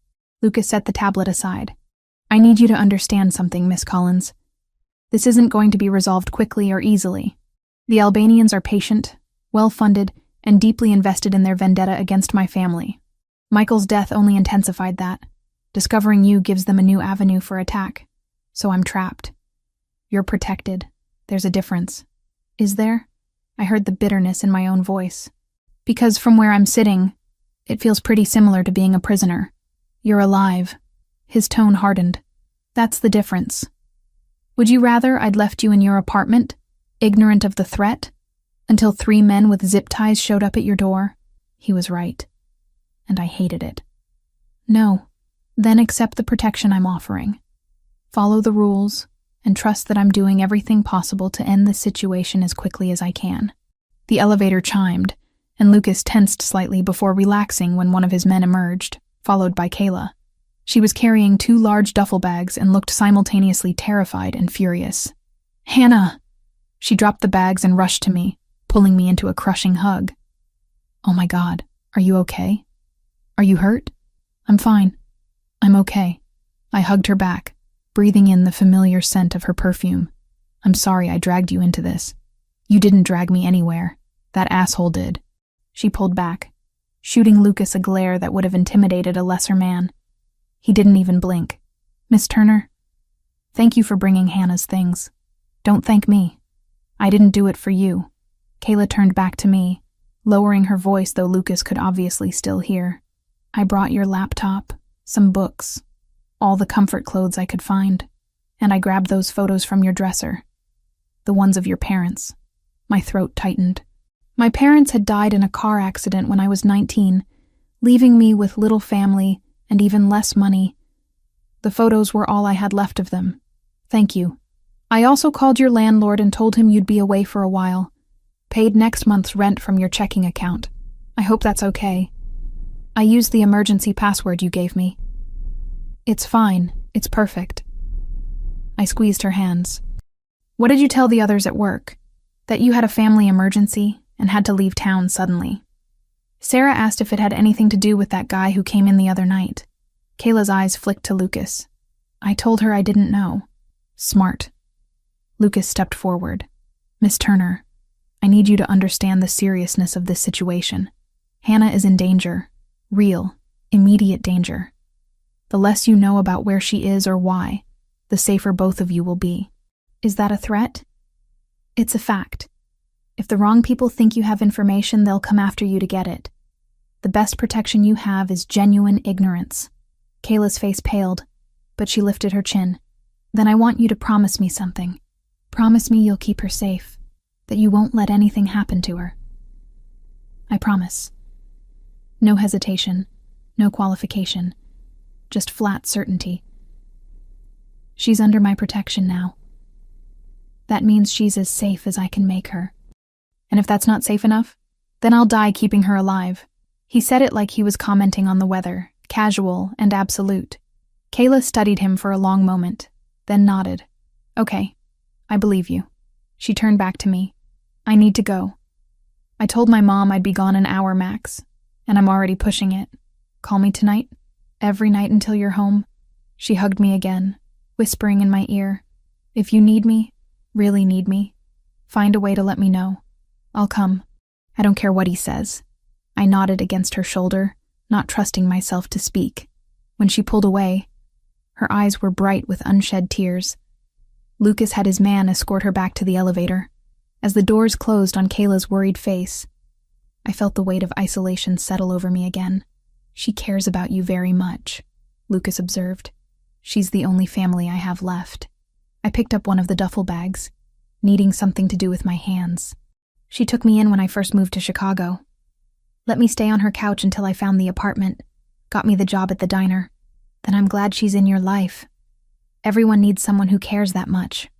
Lucas set the tablet aside. I need you to understand something, Miss Collins. This isn't going to be resolved quickly or easily. The Albanians are patient, well-funded, and deeply invested in their vendetta against my family. Michael's death only intensified that. Discovering you gives them a new avenue for attack. So I'm trapped. You're protected. There's a difference. Is there? I heard the bitterness in my own voice. Because from where I'm sitting, it feels pretty similar to being a prisoner. You're alive. His tone hardened. That's the difference. Would you rather I'd left you in your apartment, ignorant of the threat, until 3 men with zip ties showed up at your door? He was right. And I hated it. No. Then accept the protection I'm offering. Follow the rules, and trust that I'm doing everything possible to end this situation as quickly as I can. The elevator chimed, and Lucas tensed slightly before relaxing when one of his men emerged, followed by Kayla. She was carrying 2 large duffel bags and looked simultaneously terrified and furious. Hannah! She dropped the bags and rushed to me, pulling me into a crushing hug. Oh my God, are you okay? Are you hurt? I'm fine. I'm okay. I hugged her back, breathing in the familiar scent of her perfume. I'm sorry I dragged you into this. You didn't drag me anywhere. That asshole did. She pulled back, shooting Lucas a glare that would have intimidated a lesser man. He didn't even blink. Miss Turner, thank you for bringing Hannah's things. Don't thank me. I didn't do it for you. Kayla turned back to me, lowering her voice though Lucas could obviously still hear. I brought your laptop, some books, all the comfort clothes I could find, and I grabbed those photos from your dresser. The ones of your parents. My throat tightened. My parents had died in a car accident when I was 19, leaving me with little family and even less money. The photos were all I had left of them. Thank you. I also called your landlord and told him you'd be away for a while. Paid next month's rent from your checking account. I hope that's okay. I used the emergency password you gave me. It's fine. It's perfect. I squeezed her hands. What did you tell the others at work? That you had a family emergency and had to leave town suddenly. Sarah asked if it had anything to do with that guy who came in the other night. Kayla's eyes flicked to Lucas. I told her I didn't know. Smart. Lucas stepped forward. Miss Turner, I need you to understand the seriousness of this situation. Hannah is in danger. Real, immediate danger. The less you know about where she is or why, the safer both of you will be. Is that a threat? It's a fact. If the wrong people think you have information, they'll come after you to get it. The best protection you have is genuine ignorance. Kayla's face paled, but she lifted her chin. Then I want you to promise me something. Promise me you'll keep her safe, that you won't let anything happen to her. I promise. No hesitation, no qualification, just flat certainty. She's under my protection now. That means she's as safe as I can make her. And if that's not safe enough, then I'll die keeping her alive. He said it like he was commenting on the weather, casual and absolute. Kayla studied him for a long moment, then nodded. Okay, I believe you. She turned back to me. I need to go. I told my mom I'd be gone an hour max, and I'm already pushing it. Call me tonight? Every night until you're home?" She hugged me again, whispering in my ear, "If you need me, really need me, find a way to let me know. I'll come. I don't care what he says." I nodded against her shoulder, not trusting myself to speak. When she pulled away, her eyes were bright with unshed tears. Lucas had his man escort her back to the elevator. As the doors closed on Kayla's worried face, I felt the weight of isolation settle over me again. "She cares about you very much," Lucas observed. "She's the only family I have left." I picked up one of the duffel bags, needing something to do with my hands. "She took me in when I first moved to Chicago. Let me stay on her couch until I found the apartment, got me the job at the diner. Then I'm glad she's in your life. Everyone needs someone who cares that much."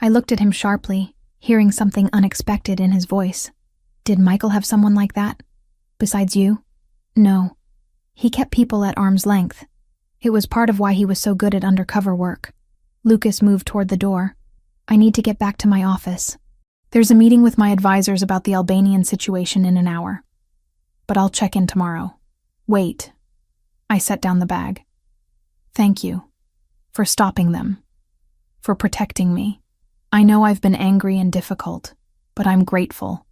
I looked at him sharply, hearing something unexpected in his voice. "Did Michael have someone like that? Besides you?" "No. He kept people at arm's length. It was part of why he was so good at undercover work." Lucas moved toward the door. "I need to get back to my office. There's a meeting with my advisors about the Albanian situation in an hour. But I'll check in tomorrow." "Wait." I set down the bag. "Thank you. For stopping them. For protecting me. I know I've been angry and difficult, but I'm grateful.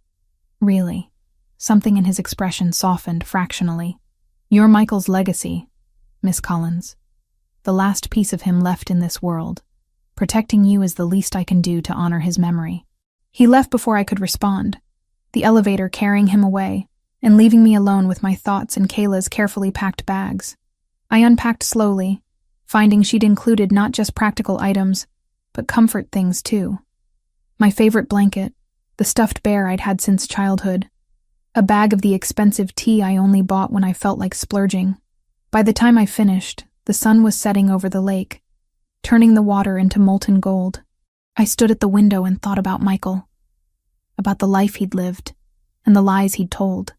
Really." Something in his expression softened fractionally. "You're Michael's legacy, Miss Collins. The last piece of him left in this world. Protecting you is the least I can do to honor his memory." He left before I could respond, the elevator carrying him away and leaving me alone with my thoughts in Kayla's carefully packed bags. I unpacked slowly, finding she'd included not just practical items, but comfort things too. My favorite blanket, the stuffed bear I'd had since childhood, a bag of the expensive tea I only bought when I felt like splurging. By the time I finished, the sun was setting over the lake, turning the water into molten gold. I stood at the window and thought about Michael, about the life he'd lived and the lies he'd told,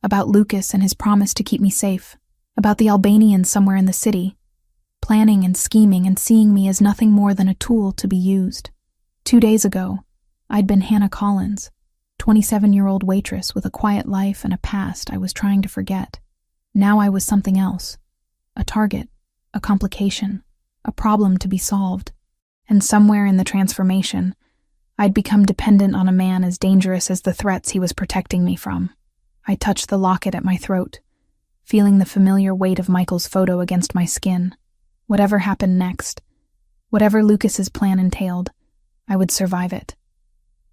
about Lucas and his promise to keep me safe, about the Albanians somewhere in the city, planning and scheming and seeing me as nothing more than a tool to be used. 2 days ago, I'd been Hannah Collins, 27-year-old waitress with a quiet life and a past I was trying to forget. Now I was something else, a target, a complication, a problem to be solved. And somewhere in the transformation, I'd become dependent on a man as dangerous as the threats he was protecting me from. I touched the locket at my throat, feeling the familiar weight of Michael's photo against my skin. Whatever happened next, whatever Lucas's plan entailed, I would survive it.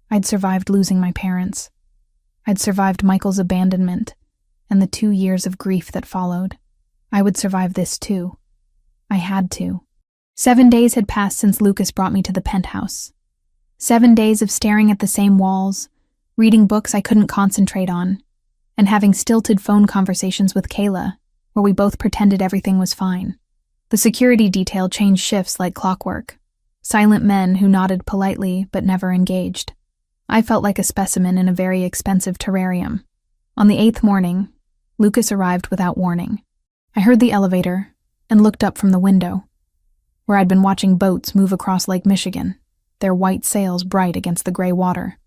I'd survived losing my parents. I'd survived Michael's abandonment and the 2 years of grief that followed. I would survive this too. I had to. 7 days had passed since Lucas brought me to the penthouse. 7 days of staring at the same walls, reading books I couldn't concentrate on, and having stilted phone conversations with Kayla, where we both pretended everything was fine. The security detail changed shifts like clockwork. Silent men who nodded politely but never engaged. I felt like a specimen in a very expensive terrarium. On the 8th morning, Lucas arrived without warning. I heard the elevator and looked up from the window, where I'd been watching boats move across Lake Michigan, their white sails bright against the gray water.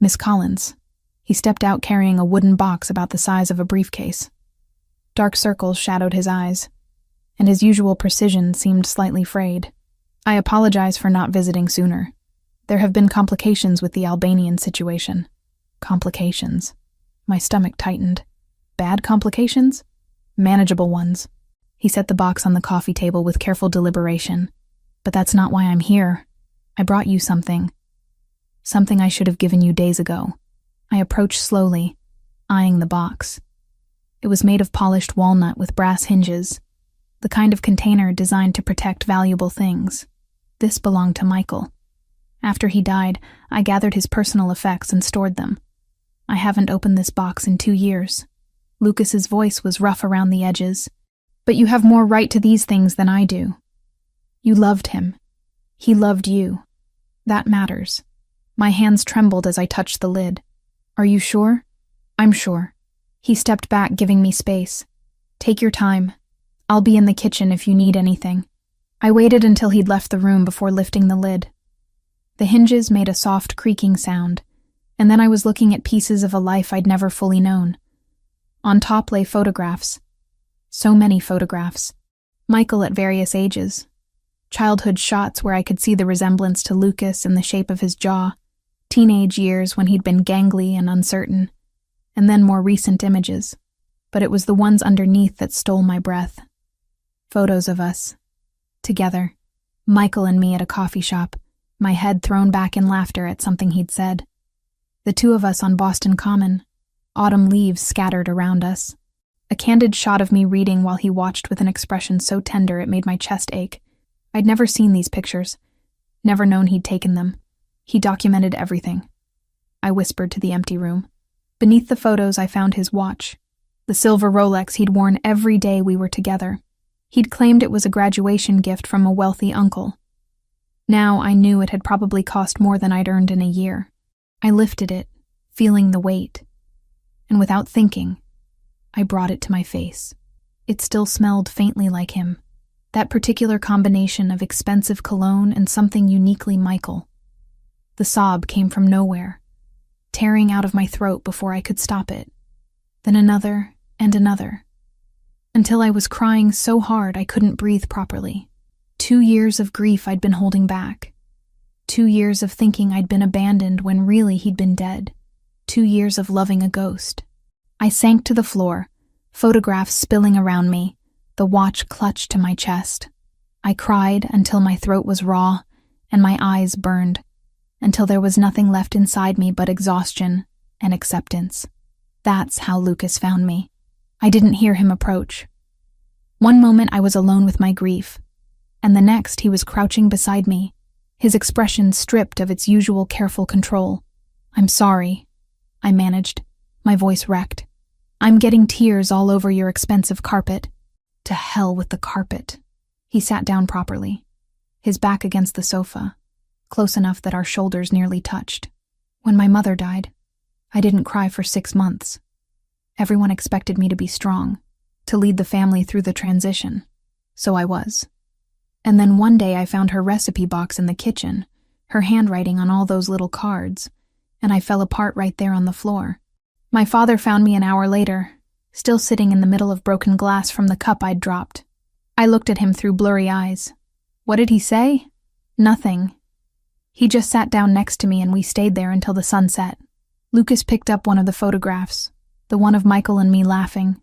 "Miss Collins." He stepped out carrying a wooden box about the size of a briefcase. Dark circles shadowed his eyes, and his usual precision seemed slightly frayed. "I apologize for not visiting sooner. There have been complications with the Albanian situation." Complications. My stomach tightened. Bad complications? Manageable ones. He set the box on the coffee table with careful deliberation. "But that's not why I'm here. I brought you something. Something I should have given you days ago." I approached slowly, eyeing the box. It was made of polished walnut with brass hinges, the kind of container designed to protect valuable things. This belonged to Michael. After he died, I gathered his personal effects and stored them. I haven't opened this box in 2 years. Lucas's voice was rough around the edges. "But you have more right to these things than I do. You loved him. He loved you. That matters." My hands trembled as I touched the lid. "Are you sure?" "I'm sure." He stepped back, giving me space. "Take your time. I'll be in the kitchen if you need anything." I waited until he'd left the room before lifting the lid. The hinges made a soft creaking sound, and then I was looking at pieces of a life I'd never fully known. On top lay photographs. So many photographs. Michael at various ages. Childhood shots where I could see the resemblance to Lucas in the shape of his jaw. Teenage years when he'd been gangly and uncertain. And then more recent images. But it was the ones underneath that stole my breath. Photos of us. Together. Michael and me at a coffee shop, my head thrown back in laughter at something he'd said. The two of us on Boston Common. Autumn leaves scattered around us. A candid shot of me reading while he watched with an expression so tender it made my chest ache. I'd never seen these pictures. Never known he'd taken them. He documented everything. I whispered to the empty room. Beneath the photos I found his watch. The silver Rolex he'd worn every day we were together. He'd claimed it was a graduation gift from a wealthy uncle. Now I knew it had probably cost more than I'd earned in a year. I lifted it, feeling the weight. And without thinking, I brought it to my face. It still smelled faintly like him. That particular combination of expensive cologne and something uniquely Michael. The sob came from nowhere, tearing out of my throat before I could stop it. Then another and another. Until I was crying so hard I couldn't breathe properly. 2 years of grief I'd been holding back. 2 years of thinking I'd been abandoned when really he'd been dead. 2 years of loving a ghost. I sank to the floor, photographs spilling around me, the watch clutched to my chest. I cried until my throat was raw and my eyes burned, until there was nothing left inside me but exhaustion and acceptance. That's how Lucas found me. I didn't hear him approach. One moment I was alone with my grief, and the next he was crouching beside me, his expression stripped of its usual careful control. "I'm sorry," I managed, my voice wrecked. "I'm getting tears all over your expensive carpet." To hell with the carpet. He sat down properly, his back against the sofa, close enough that our shoulders nearly touched. When my mother died, I didn't cry for 6 months. Everyone expected me to be strong, to lead the family through the transition. So I was. And then one day I found her recipe box in the kitchen, her handwriting on all those little cards, and I fell apart right there on the floor. My father found me an hour later, still sitting in the middle of broken glass from the cup I'd dropped. I looked at him through blurry eyes. What did he say? Nothing. He just sat down next to me and we stayed there until the sun set. Lucas picked up one of the photographs, the one of Michael and me laughing.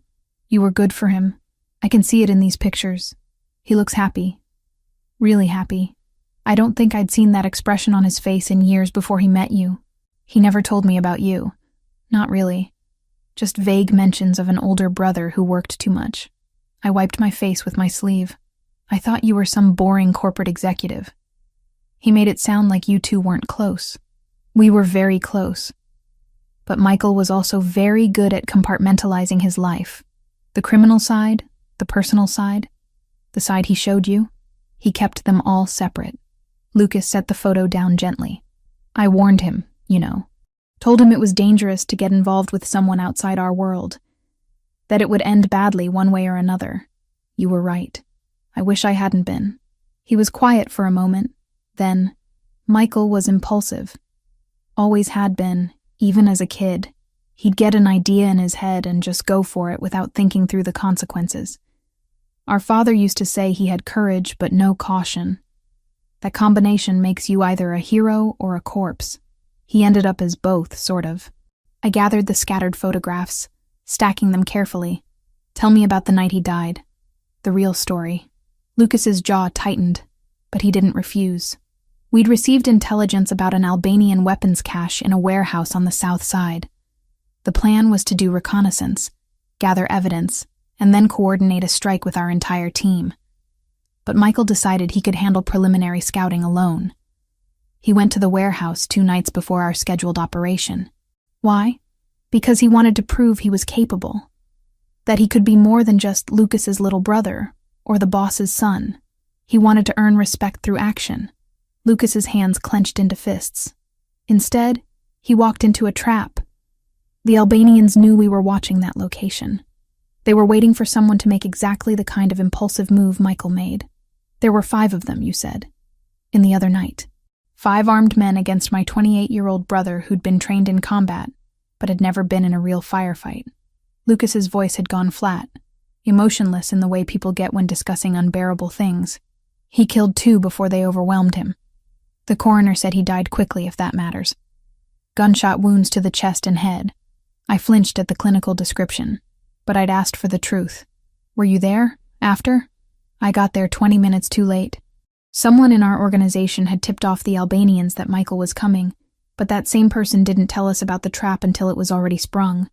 "You were good for him. I can see it in these pictures. He looks happy. Really happy. I don't think I'd seen that expression on his face in years before he met you. He never told me about you. Not really. Just vague mentions of an older brother who worked too much." I wiped my face with my sleeve. "I thought you were some boring corporate executive." He made it sound like you two weren't close. We were very close. But Michael was also very good at compartmentalizing his life. The criminal side, the personal side, the side he showed you, he kept them all separate. Lucas set the photo down gently. "I warned him, you know. Told him it was dangerous to get involved with someone outside our world. That it would end badly one way or another. You were right. I wish I hadn't been." He was quiet for a moment. Then, Michael was impulsive. Always had been, even as a kid. He'd get an idea in his head and just go for it without thinking through the consequences. Our father used to say he had courage but no caution. That combination makes you either a hero or a corpse. He ended up as both, sort of. I gathered the scattered photographs, stacking them carefully. "Tell me about the night he died. The real story." Lucas's jaw tightened, but he didn't refuse. We'd received intelligence about an Albanian weapons cache in a warehouse on the south side. The plan was to do reconnaissance, gather evidence, and then coordinate a strike with our entire team. But Michael decided he could handle preliminary scouting alone. He went to the warehouse 2 nights before our scheduled operation. Why? Because he wanted to prove he was capable. That he could be more than just Lucas's little brother or the boss's son. He wanted to earn respect through action. Lucas's hands clenched into fists. Instead, he walked into a trap. The Albanians knew we were watching that location. They were waiting for someone to make exactly the kind of impulsive move Michael made. There were 5 of them, you said, in the other night. 5 armed men against my 28-year-old brother who'd been trained in combat, but had never been in a real firefight. Lucas's voice had gone flat. emotionless in the way people get when discussing unbearable things. He killed 2 before they overwhelmed him. The coroner said he died quickly, if that matters. Gunshot wounds to the chest and head. I flinched at the clinical description, but I'd asked for the truth. Were you there? After? I got there 20 minutes too late. Someone in our organization had tipped off the Albanians that Michael was coming, but that same person didn't tell us about the trap until it was already sprung.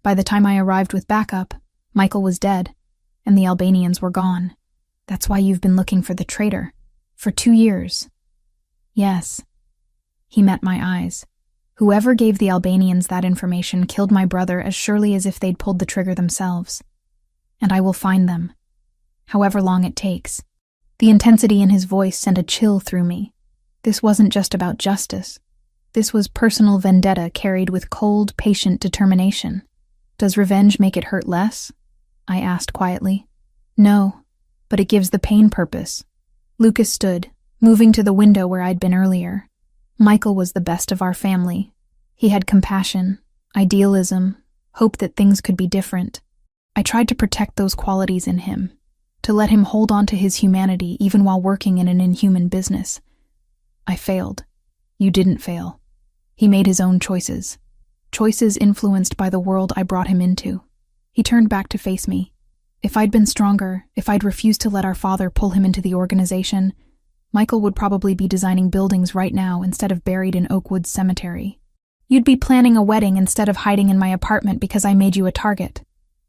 By the time I arrived with backup, Michael was dead, and the Albanians were gone. That's why you've been looking for the traitor. For 2 years. Yes. He met my eyes. Whoever gave the Albanians that information killed my brother as surely as if they'd pulled the trigger themselves. And I will find them. However long it takes. The intensity in his voice sent a chill through me. This wasn't just about justice. This was personal vendetta carried with cold, patient determination. Does revenge make it hurt less? I asked quietly. No, but it gives the pain purpose. Lucas stood, moving to the window where I'd been earlier. Michael was the best of our family. He had compassion, idealism, hope that things could be different. I tried to protect those qualities in him, to let him hold on to his humanity even while working in an inhuman business. I failed. You didn't fail. He made his own choices. Choices influenced by the world I brought him into. He turned back to face me. If I'd been stronger, if I'd refused to let our father pull him into the organization, Michael would probably be designing buildings right now instead of buried in Oakwood Cemetery. You'd be planning a wedding instead of hiding in my apartment because I made you a target.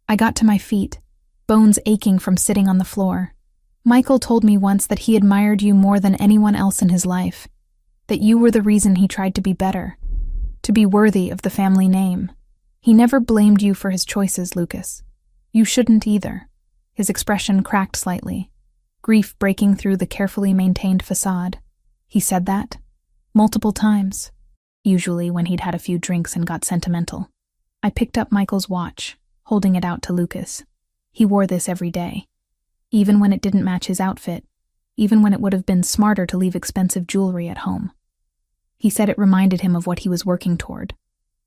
I got to my feet, bones aching from sitting on the floor. Michael told me once that he admired you more than anyone else in his life, that you were the reason he tried to be better, to be worthy of the family name. He never blamed you for his choices, Lucas. You shouldn't either. His expression cracked slightly, grief breaking through the carefully maintained facade. He said that multiple times, usually when he'd had a few drinks and got sentimental. I picked up Michael's watch, holding it out to Lucas. He wore this every day, even when it didn't match his outfit, even when it would have been smarter to leave expensive jewelry at home. He said it reminded him of what he was working toward.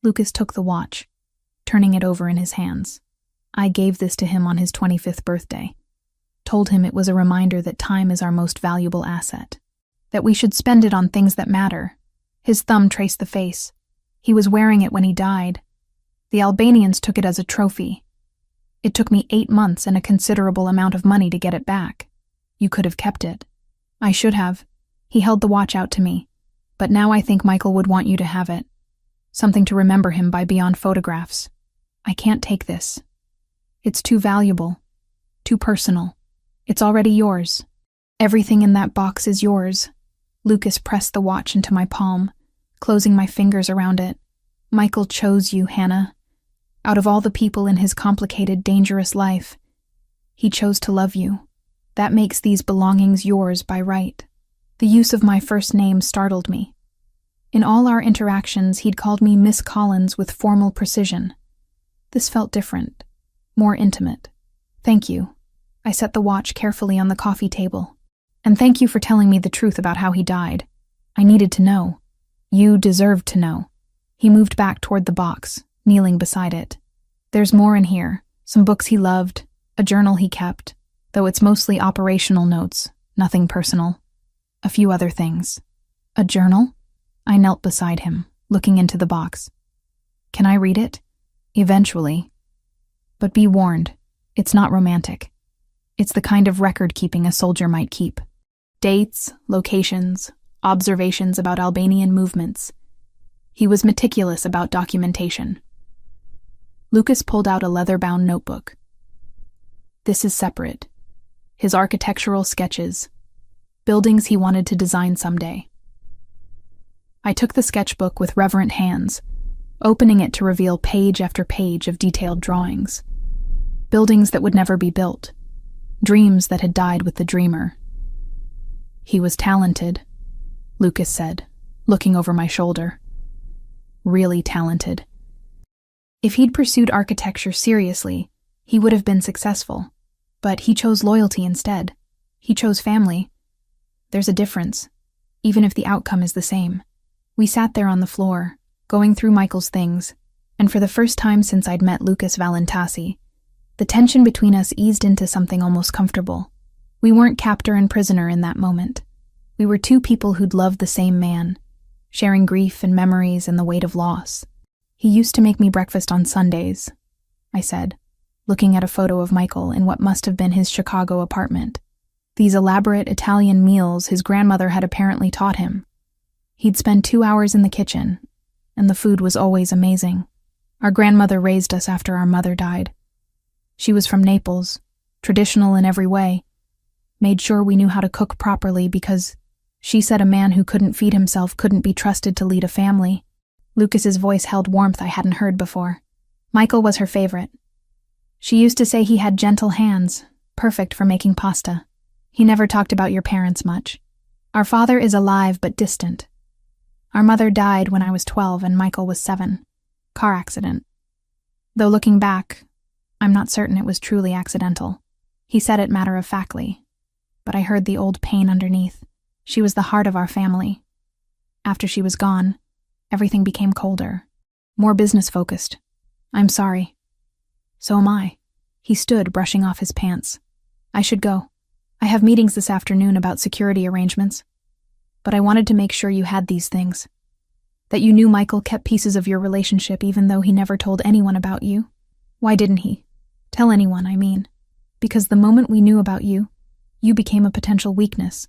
Lucas took the watch, turning it over in his hands. I gave this to him on his 25th birthday. Told him it was a reminder that time is our most valuable asset, that we should spend it on things that matter. His thumb traced the face. He was wearing it when he died. The Albanians took it as a trophy. It took me 8 months and a considerable amount of money to get it back. You could have kept it. I should have. He held the watch out to me. But now I think Michael would want you to have it. Something to remember him by beyond photographs. I can't take this. It's too valuable. Too personal. It's already yours. Everything in that box is yours. Lucas pressed the watch into my palm, closing my fingers around it. Michael chose you, Hannah. Out of all the people in his complicated, dangerous life, he chose to love you. That makes these belongings yours by right. The use of my first name startled me. In all our interactions, he'd called me Miss Collins with formal precision. This felt different, more intimate. Thank you. I set the watch carefully on the coffee table. And thank you for telling me the truth about how he died. I needed to know. You deserved to know. He moved back toward the box, kneeling beside it. There's more in here. Some books he loved, a journal he kept, though it's mostly operational notes, nothing personal. A few other things. A journal? I knelt beside him, looking into the box. Can I read it? Eventually. But be warned, it's not romantic. It's the kind of record-keeping a soldier might keep. Dates, locations, observations about Albanian movements. He was meticulous about documentation. Lucas pulled out a leather-bound notebook. This is separate. His architectural sketches. Buildings he wanted to design someday. I took the sketchbook with reverent hands, opening it to reveal page after page of detailed drawings. Buildings that would never be built. Dreams that had died with the dreamer. He was talented, Lucas said, looking over my shoulder. Really talented. If he'd pursued architecture seriously, he would have been successful. But he chose loyalty instead. He chose family. There's a difference, even if the outcome is the same. We sat there on the floor, going through Michael's things, and for the first time since I'd met Lucas Valentasi, The tension between us eased into something almost comfortable. We weren't captor and prisoner in that moment. We were two people who'd loved the same man, sharing grief and memories and the weight of loss. "He used to make me breakfast on Sundays," I said, looking at a photo of Michael in what must have been his Chicago apartment. These elaborate Italian meals his grandmother had apparently taught him. He'd spend 2 hours in the kitchen, and the food was always amazing. Our grandmother raised us after our mother died. She was from Naples, traditional in every way, made sure we knew how to cook properly because she said a man who couldn't feed himself couldn't be trusted to lead a family. Lucas's voice held warmth I hadn't heard before. Michael was her favorite. She used to say he had gentle hands, perfect for making pasta. He never talked about your parents much. Our father is alive but distant. Our mother died when I was 12 and Michael was 7. Car accident. Though looking back, I'm not certain it was truly accidental. He said it matter-of-factly, but I heard the old pain underneath. She was the heart of our family. After she was gone, everything became colder, more business-focused. I'm sorry. So am I. He stood, brushing off his pants. I should go. I have meetings this afternoon about security arrangements. But I wanted to make sure you had these things. That you knew Michael kept pieces of your relationship even though he never told anyone about you. Why didn't he? Tell anyone, I mean. Because the moment we knew about you, you became a potential weakness.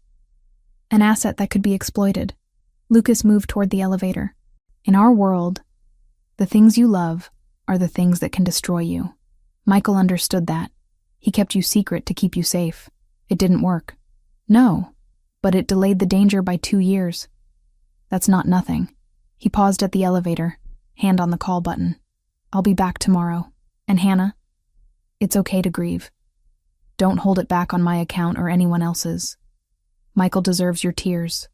An asset that could be exploited. Lucas moved toward the elevator. In our world, the things you love are the things that can destroy you. Michael understood that. He kept you secret to keep you safe. It didn't work. No, but it delayed the danger by 2 years. That's not nothing. He paused at the elevator, hand on the call button. I'll be back tomorrow. And Hannah, it's okay to grieve. Don't hold it back on my account or anyone else's. Michael deserves your tears.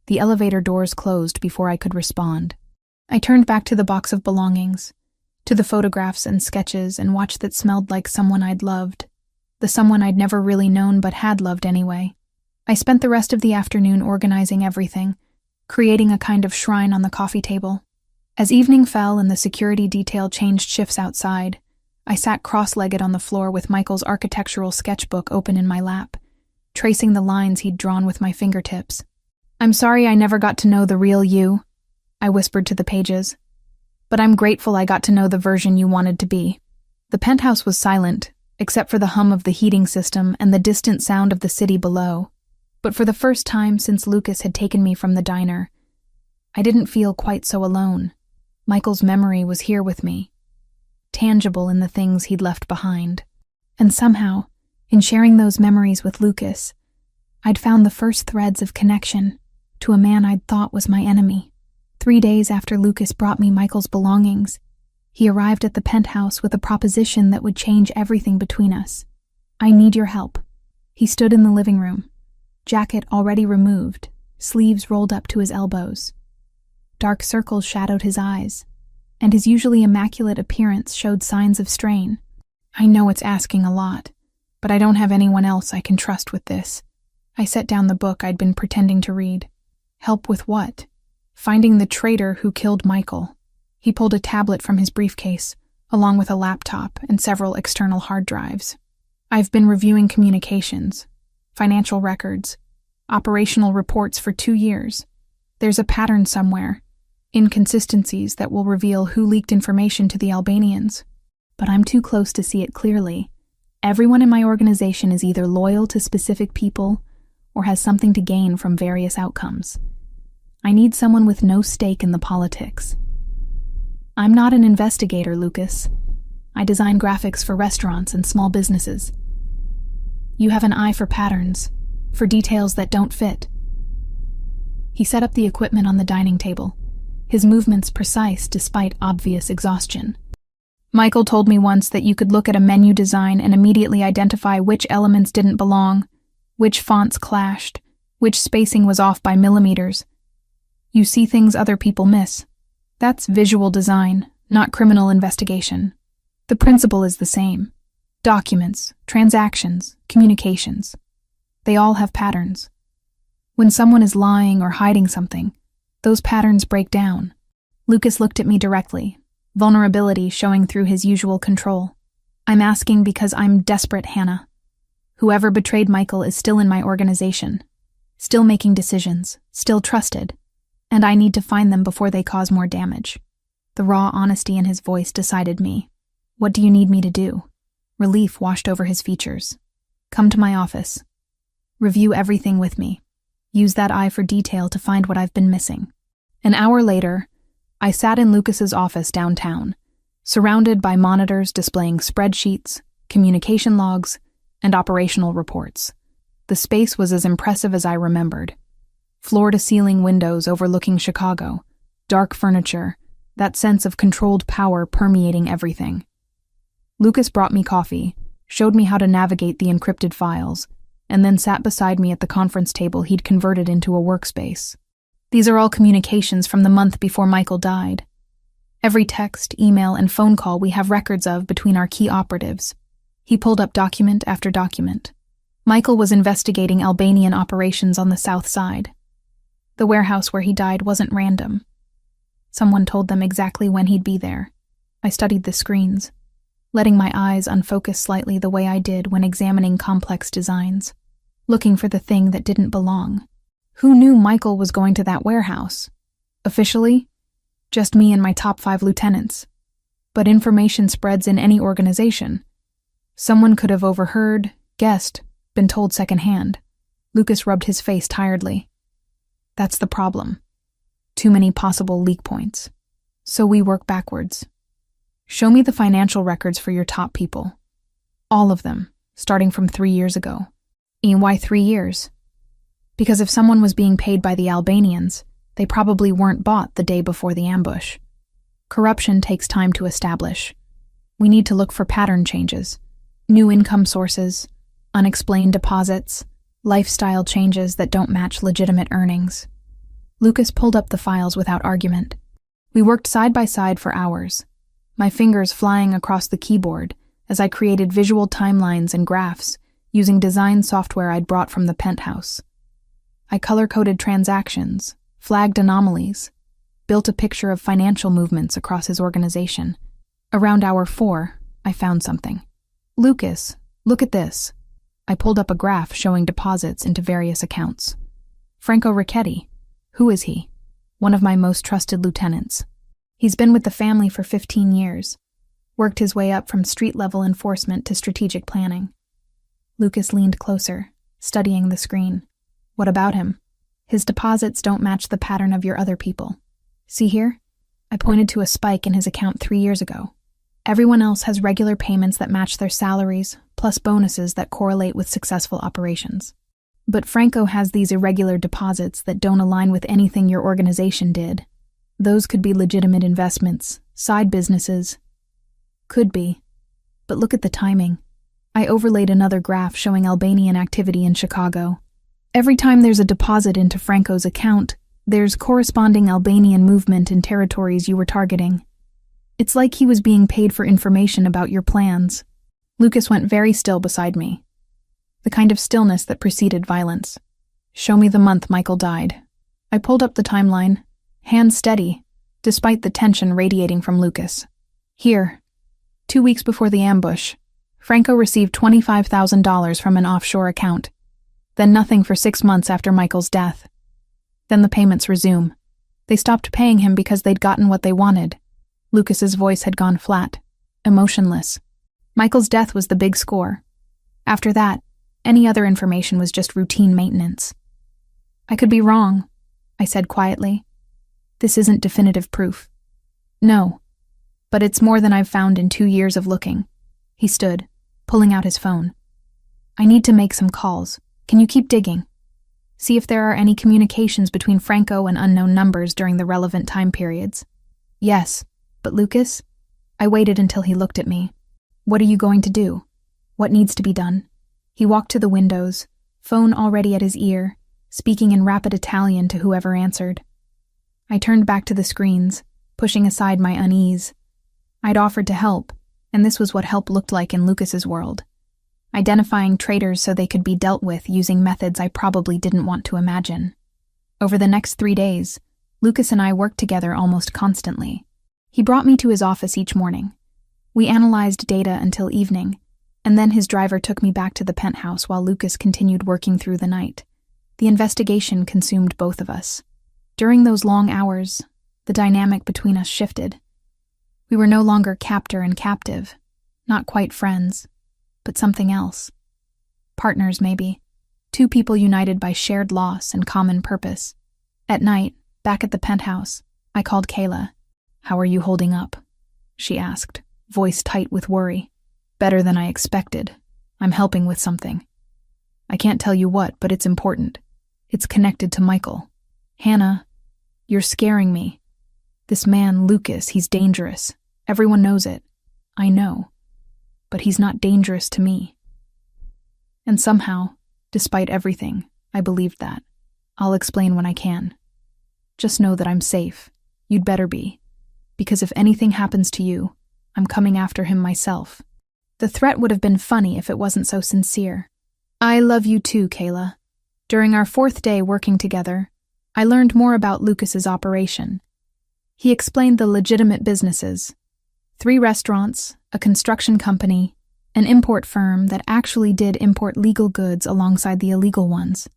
The elevator doors closed before I could respond. I turned back to the box of belongings, to the photographs and sketches and watch that smelled like someone I'd loved, the someone I'd never really known but had loved anyway. I spent the rest of the afternoon organizing everything, creating a kind of shrine on the coffee table. As evening fell and the security detail changed shifts outside, I sat cross-legged on the floor with Michael's architectural sketchbook open in my lap, tracing the lines he'd drawn with my fingertips. I'm sorry I never got to know the real you, I whispered to the pages. But I'm grateful I got to know the version you wanted to be. The penthouse was silent, except for the hum of the heating system and the distant sound of the city below. But for the first time since Lucas had taken me from the diner, I didn't feel quite so alone. Michael's memory was here with me, tangible in the things he'd left behind. And somehow, in sharing those memories with Lucas, I'd found the first threads of connection to a man I'd thought was my enemy. 3 days after Lucas brought me Michael's belongings, he arrived at the penthouse with a proposition that would change everything between us. I need your help. He stood in the living room, jacket already removed, sleeves rolled up to his elbows. Dark circles shadowed his eyes, and his usually immaculate appearance showed signs of strain. I know it's asking a lot, but I don't have anyone else I can trust with this. I set down the book I'd been pretending to read. Help with what? Finding the traitor who killed Michael. He pulled a tablet from his briefcase, along with a laptop and several external hard drives. I've been reviewing communications, financial records, operational reports for 2 years. There's a pattern somewhere, inconsistencies that will reveal who leaked information to the Albanians. But I'm too close to see it clearly. Everyone in my organization is either loyal to specific people or has something to gain from various outcomes. I need someone with no stake in the politics. I'm not an investigator, Lucas. I design graphics for restaurants and small businesses. You have an eye for patterns, for details that don't fit. He set up the equipment on the dining table, his movements precise despite obvious exhaustion. Michael told me once that you could look at a menu design and immediately identify which elements didn't belong, which fonts clashed, which spacing was off by millimeters. You see things other people miss. That's visual design, not criminal investigation. The principle is the same. Documents, transactions, communications. They all have patterns. When someone is lying or hiding something, those patterns break down. Lucas looked at me directly, vulnerability showing through his usual control. I'm asking because I'm desperate, Hannah. Whoever betrayed Michael is still in my organization, still making decisions, still trusted, and I need to find them before they cause more damage. The raw honesty in his voice decided me. What do you need me to do? Relief washed over his features. Come to my office. Review everything with me. Use that eye for detail to find what I've been missing. An hour later, I sat in Lucas's office downtown, surrounded by monitors displaying spreadsheets, communication logs, and operational reports. The space was as impressive as I remembered. Floor-to-ceiling windows overlooking Chicago, dark furniture, that sense of controlled power permeating everything. Lucas brought me coffee, showed me how to navigate the encrypted files, and then sat beside me at the conference table he'd converted into a workspace. These are all communications from the month before Michael died. Every text, email, and phone call we have records of between our key operatives. He pulled up document after document. Michael was investigating Albanian operations on the south side. The warehouse where he died wasn't random. Someone told them exactly when he'd be there. I studied the screens, letting my eyes unfocus slightly the way I did when examining complex designs, looking for the thing that didn't belong. Who knew Michael was going to that warehouse? Officially, just me and my top 5 lieutenants. But information spreads in any organization. Someone could have overheard, guessed, been told secondhand. Lucas rubbed his face tiredly. That's the problem. Too many possible leak points. So we work backwards. Show me the financial records for your top people. All of them, starting from 3 years ago. And why 3 years? Because if someone was being paid by the Albanians, they probably weren't bought the day before the ambush. Corruption takes time to establish. We need to look for pattern changes, new income sources, unexplained deposits, lifestyle changes that don't match legitimate earnings. Lucas pulled up the files without argument. We worked side by side for hours, my fingers flying across the keyboard as I created visual timelines and graphs using design software I'd brought from the penthouse. I color-coded transactions, flagged anomalies, built a picture of financial movements across his organization. Around hour 4, I found something. Lucas, look at this. I pulled up a graph showing deposits into various accounts. Franco Ricchetti. Who is he? One of my most trusted lieutenants. He's been with the family for 15 years, worked his way up from street-level enforcement to strategic planning. Lucas leaned closer, studying the screen. What about him? His deposits don't match the pattern of your other people. See here? I pointed to a spike in his account 3 years ago. Everyone else has regular payments that match their salaries, plus bonuses that correlate with successful operations. But Franco has these irregular deposits that don't align with anything your organization did. Those could be legitimate investments, side businesses. Could be. But look at the timing. I overlaid another graph showing Albanian activity in Chicago. Every time there's a deposit into Franco's account, there's corresponding Albanian movement in territories you were targeting. It's like he was being paid for information about your plans. Lucas went very still beside me. The kind of stillness that preceded violence. Show me the month Michael died. I pulled up the timeline, hands steady, despite the tension radiating from Lucas. Here, 2 weeks before the ambush, Franco received $25,000 from an offshore account. Then nothing for 6 months after Michael's death. Then the payments resume. They stopped paying him because they'd gotten what they wanted. Lucas's voice had gone flat, emotionless. Michael's death was the big score. After that, any other information was just routine maintenance. I could be wrong, I said quietly. This isn't definitive proof. No, but it's more than I've found in 2 years of looking. He stood, pulling out his phone. I need to make some calls. Can you keep digging? See if there are any communications between Franco and unknown numbers during the relevant time periods. Yes, but Lucas? I waited until he looked at me. What are you going to do? What needs to be done? He walked to the windows, phone already at his ear, speaking in rapid Italian to whoever answered. I turned back to the screens, pushing aside my unease. I'd offered to help, and this was what help looked like in Lucas's world. Identifying traitors so they could be dealt with using methods I probably didn't want to imagine. Over the next 3 days, Lucas and I worked together almost constantly. He brought me to his office each morning. We analyzed data until evening, and then his driver took me back to the penthouse while Lucas continued working through the night. The investigation consumed both of us. During those long hours, the dynamic between us shifted. We were no longer captor and captive, not quite friends, but something else. Partners, maybe. Two people united by shared loss and common purpose. At night, back at the penthouse, I called Kayla. "How are you holding up?" she asked, voice tight with worry. "Better than I expected. I'm helping with something. I can't tell you what, but it's important. It's connected to Michael." "Hannah, you're scaring me. This man, Lucas, he's dangerous. Everyone knows it. I know. But he's not dangerous to me." And somehow, despite everything, I believed that. "I'll explain when I can. Just know that I'm safe. You'd better be. Because if anything happens to you, I'm coming after him myself." The threat would have been funny if it wasn't so sincere. "I love you too, Kayla." During our 4th day working together, I learned more about Lucas's operation. He explained the legitimate businesses: 3 restaurants, a construction company, an import firm that actually did import legal goods alongside the illegal ones.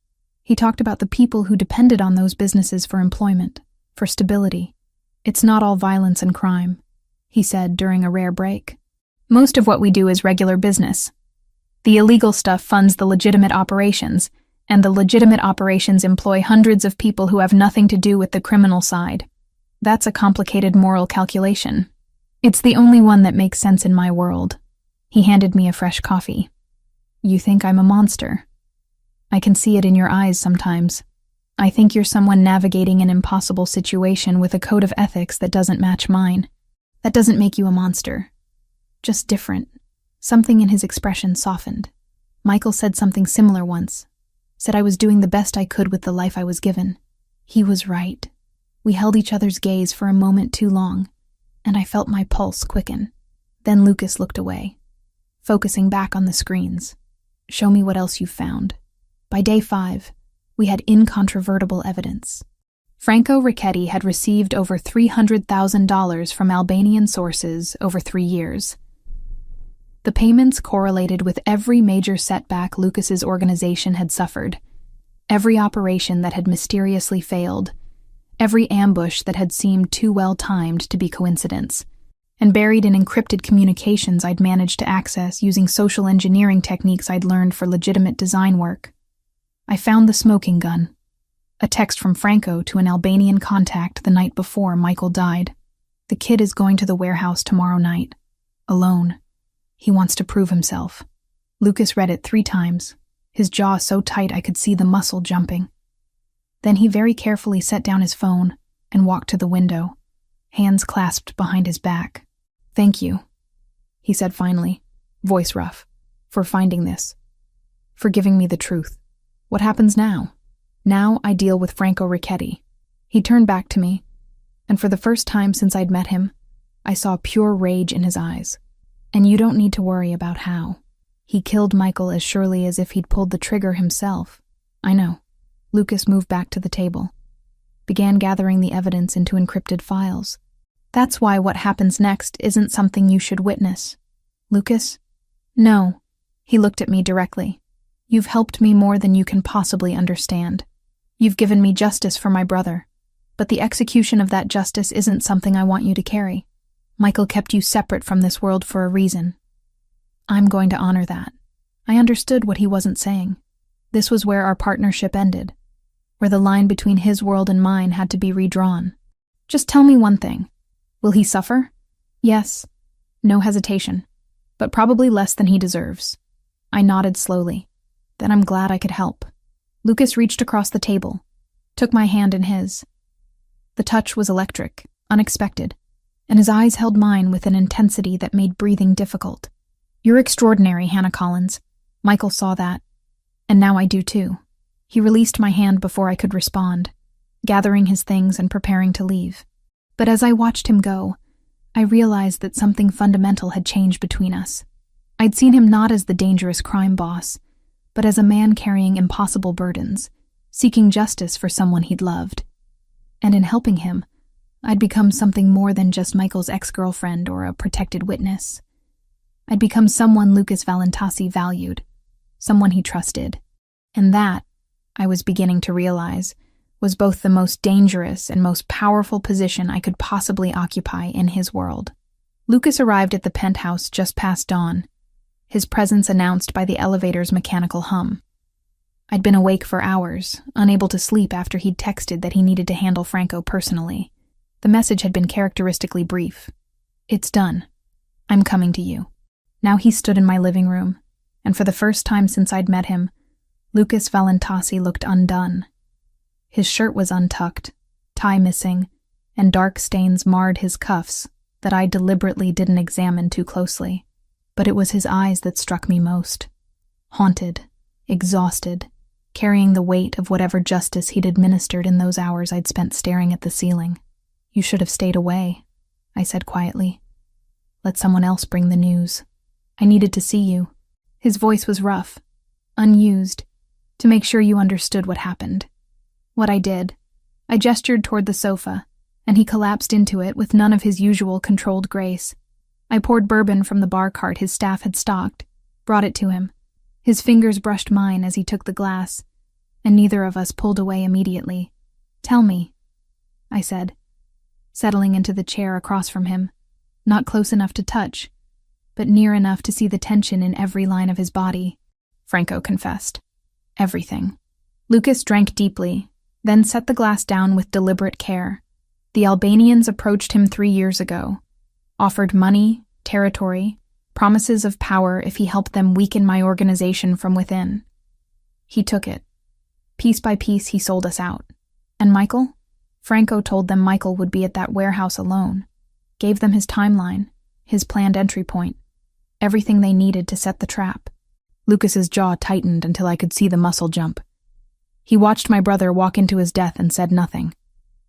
He talked about the people who depended on those businesses for employment, for stability. "It's not all violence and crime," he said during a rare break. "Most of what we do is regular business. The illegal stuff funds the legitimate operations, and the legitimate operations employ hundreds of people who have nothing to do with the criminal side. That's a complicated moral calculation. It's the only one that makes sense in my world." He handed me a fresh coffee. "You think I'm a monster? I can see it in your eyes sometimes. I think you're someone navigating an impossible situation with a code of ethics that doesn't match mine. That doesn't make you a monster. Just different." Something in his expression softened. "Michael said something similar once. Said I was doing the best I could with the life I was given. He was right." We held each other's gaze for a moment too long, and I felt my pulse quicken. Then Lucas looked away, focusing back on the screens. "Show me what else you've found." By day 5, we had incontrovertible evidence. Franco Ricchetti had received over $300,000 from Albanian sources over 3 years. The payments correlated with every major setback Lucas's organization had suffered, every operation that had mysteriously failed, every ambush that had seemed too well timed to be coincidence, and buried in encrypted communications I'd managed to access using social engineering techniques I'd learned for legitimate design work. I found the smoking gun, a text from Franco to an Albanian contact the night before Michael died. "The kid is going to the warehouse tomorrow night, alone. He wants to prove himself." Lucas read it 3 times, his jaw so tight I could see the muscle jumping. Then he very carefully set down his phone and walked to the window, hands clasped behind his back. "Thank you," he said finally, voice rough, "for finding this, for giving me the truth. What happens now? Now I deal with Franco Ricchetti." He turned back to me, and for the first time since I'd met him, I saw pure rage in his eyes. "And you don't need to worry about how. He killed Michael as surely as if he'd pulled the trigger himself." "I know." Lucas moved back to the table, began gathering the evidence into encrypted files. "That's why what happens next isn't something you should witness." "Lucas?" "No." He looked at me directly. "You've helped me more than you can possibly understand. You've given me justice for my brother, but the execution of that justice isn't something I want you to carry. Michael kept you separate from this world for a reason. I'm going to honor that." I understood what he wasn't saying. This was where our partnership ended, where the line between his world and mine had to be redrawn. "Just tell me one thing. Will he suffer?" "Yes." No hesitation, but probably less than he deserves. I nodded slowly. "Then I'm glad I could help." Lucas reached across the table, took my hand in his. The touch was electric, unexpected, and his eyes held mine with an intensity that made breathing difficult. "You're extraordinary, Hannah Collins." Michael saw that, and now I do too. He released my hand before I could respond, gathering his things and preparing to leave. But as I watched him go, I realized that something fundamental had changed between us. I'd seen him not as the dangerous crime boss, but as a man carrying impossible burdens, seeking justice for someone he'd loved. And in helping him, I'd become something more than just Michael's ex-girlfriend or a protected witness. I'd become someone Lucas Valentasi valued, someone he trusted. And that, I was beginning to realize, was both the most dangerous and most powerful position I could possibly occupy in his world. Lucas arrived at the penthouse just past dawn, his presence announced by the elevator's mechanical hum. I'd been awake for hours, unable to sleep after he'd texted that he needed to handle Franco personally. The message had been characteristically brief. "It's done. I'm coming to you." Now he stood in my living room, and for the first time since I'd met him, Lucas Valentasi looked undone. His shirt was untucked, tie missing, and dark stains marred his cuffs that I deliberately didn't examine too closely. But it was his eyes that struck me most. Haunted, exhausted, carrying the weight of whatever justice he'd administered in those hours I'd spent staring at the ceiling. "You should have stayed away," I said quietly. "Let someone else bring the news. I needed to see you." His voice was rough, unused, to make sure you understood what happened. What I did. I gestured toward the sofa, and he collapsed into it with none of his usual controlled grace. I poured bourbon from the bar cart his staff had stocked, brought it to him. His fingers brushed mine as he took the glass, and neither of us pulled away immediately. "Tell me," I said, settling into the chair across from him, not close enough to touch, but near enough to see the tension in every line of his body. Franco confessed. Everything. Lucas drank deeply, then set the glass down with deliberate care. The Albanians approached him 3 years ago, offered money, territory, promises of power if he helped them weaken my organization from within. He took it. Piece by piece, he sold us out. And Michael? Franco told them Michael would be at that warehouse alone, gave them his timeline, his planned entry point, everything they needed to set the trap. Lucas's jaw tightened until I could see the muscle jump. He watched my brother walk into his death and said nothing.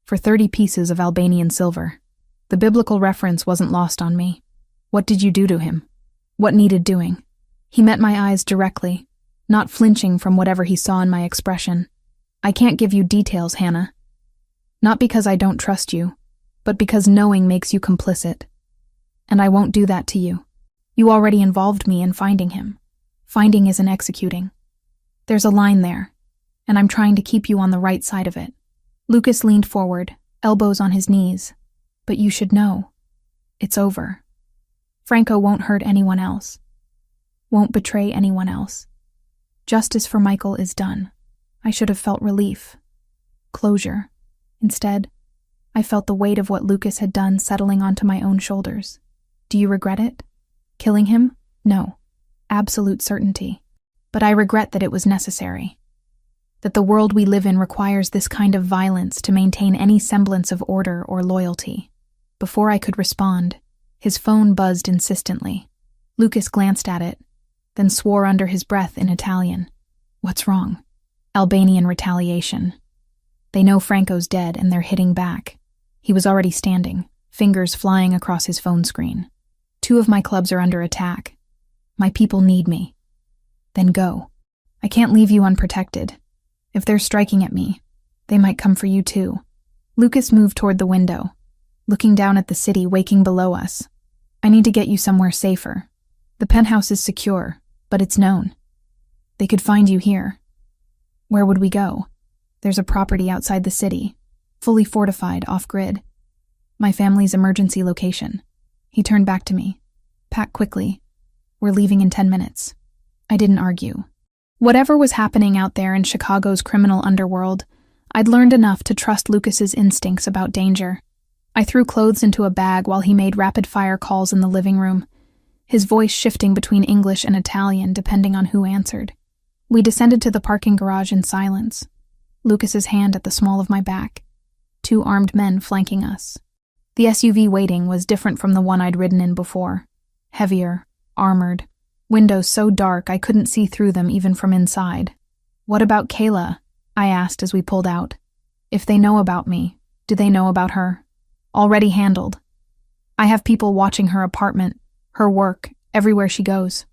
For 30 pieces of Albanian silver. The biblical reference wasn't lost on me. What did you do to him? What needed doing? He met my eyes directly, not flinching from whatever he saw in my expression. "I can't give you details, Hannah. Not because I don't trust you, but because knowing makes you complicit. And I won't do that to you. You already involved me in finding him. Finding isn't executing. There's a line there, and I'm trying to keep you on the right side of it." Lucas leaned forward, elbows on his knees. "But you should know. It's over. Franco won't hurt anyone else. Won't betray anyone else. Justice for Michael is done." I should have felt relief. Closure. Instead, I felt the weight of what Lucas had done settling onto my own shoulders. Do you regret it? Killing him? No. Absolute certainty. But I regret that it was necessary. That the world we live in requires this kind of violence to maintain any semblance of order or loyalty. Before I could respond, his phone buzzed insistently. Lucas glanced at it, then swore under his breath in Italian. "What's wrong?" "Albanian retaliation. They know Franco's dead and they're hitting back." He was already standing, fingers flying across his phone screen. "2 of my clubs are under attack. My people need me." "Then go. I can't leave you unprotected. If they're striking at me, they might come for you too." Lucas moved toward the window, looking down at the city waking below us. "I need to get you somewhere safer. The penthouse is secure, but it's known. They could find you here." "Where would we go?" "There's a property outside the city, fully fortified, off-grid. My family's emergency location." He turned back to me. "Pack quickly. We're leaving in 10 minutes. I didn't argue. Whatever was happening out there in Chicago's criminal underworld, I'd learned enough to trust Lucas's instincts about danger. I threw clothes into a bag while he made rapid-fire calls in the living room, his voice shifting between English and Italian depending on who answered. We descended to the parking garage in silence, Lucas's hand at the small of my back, 2 armed men flanking us. The SUV waiting was different from the one I'd ridden in before. Heavier, armored, windows so dark I couldn't see through them even from inside. "What about Kayla?" I asked as we pulled out. "If they know about me, do they know about her?" "Already handled. I have people watching her apartment, her work, everywhere she goes.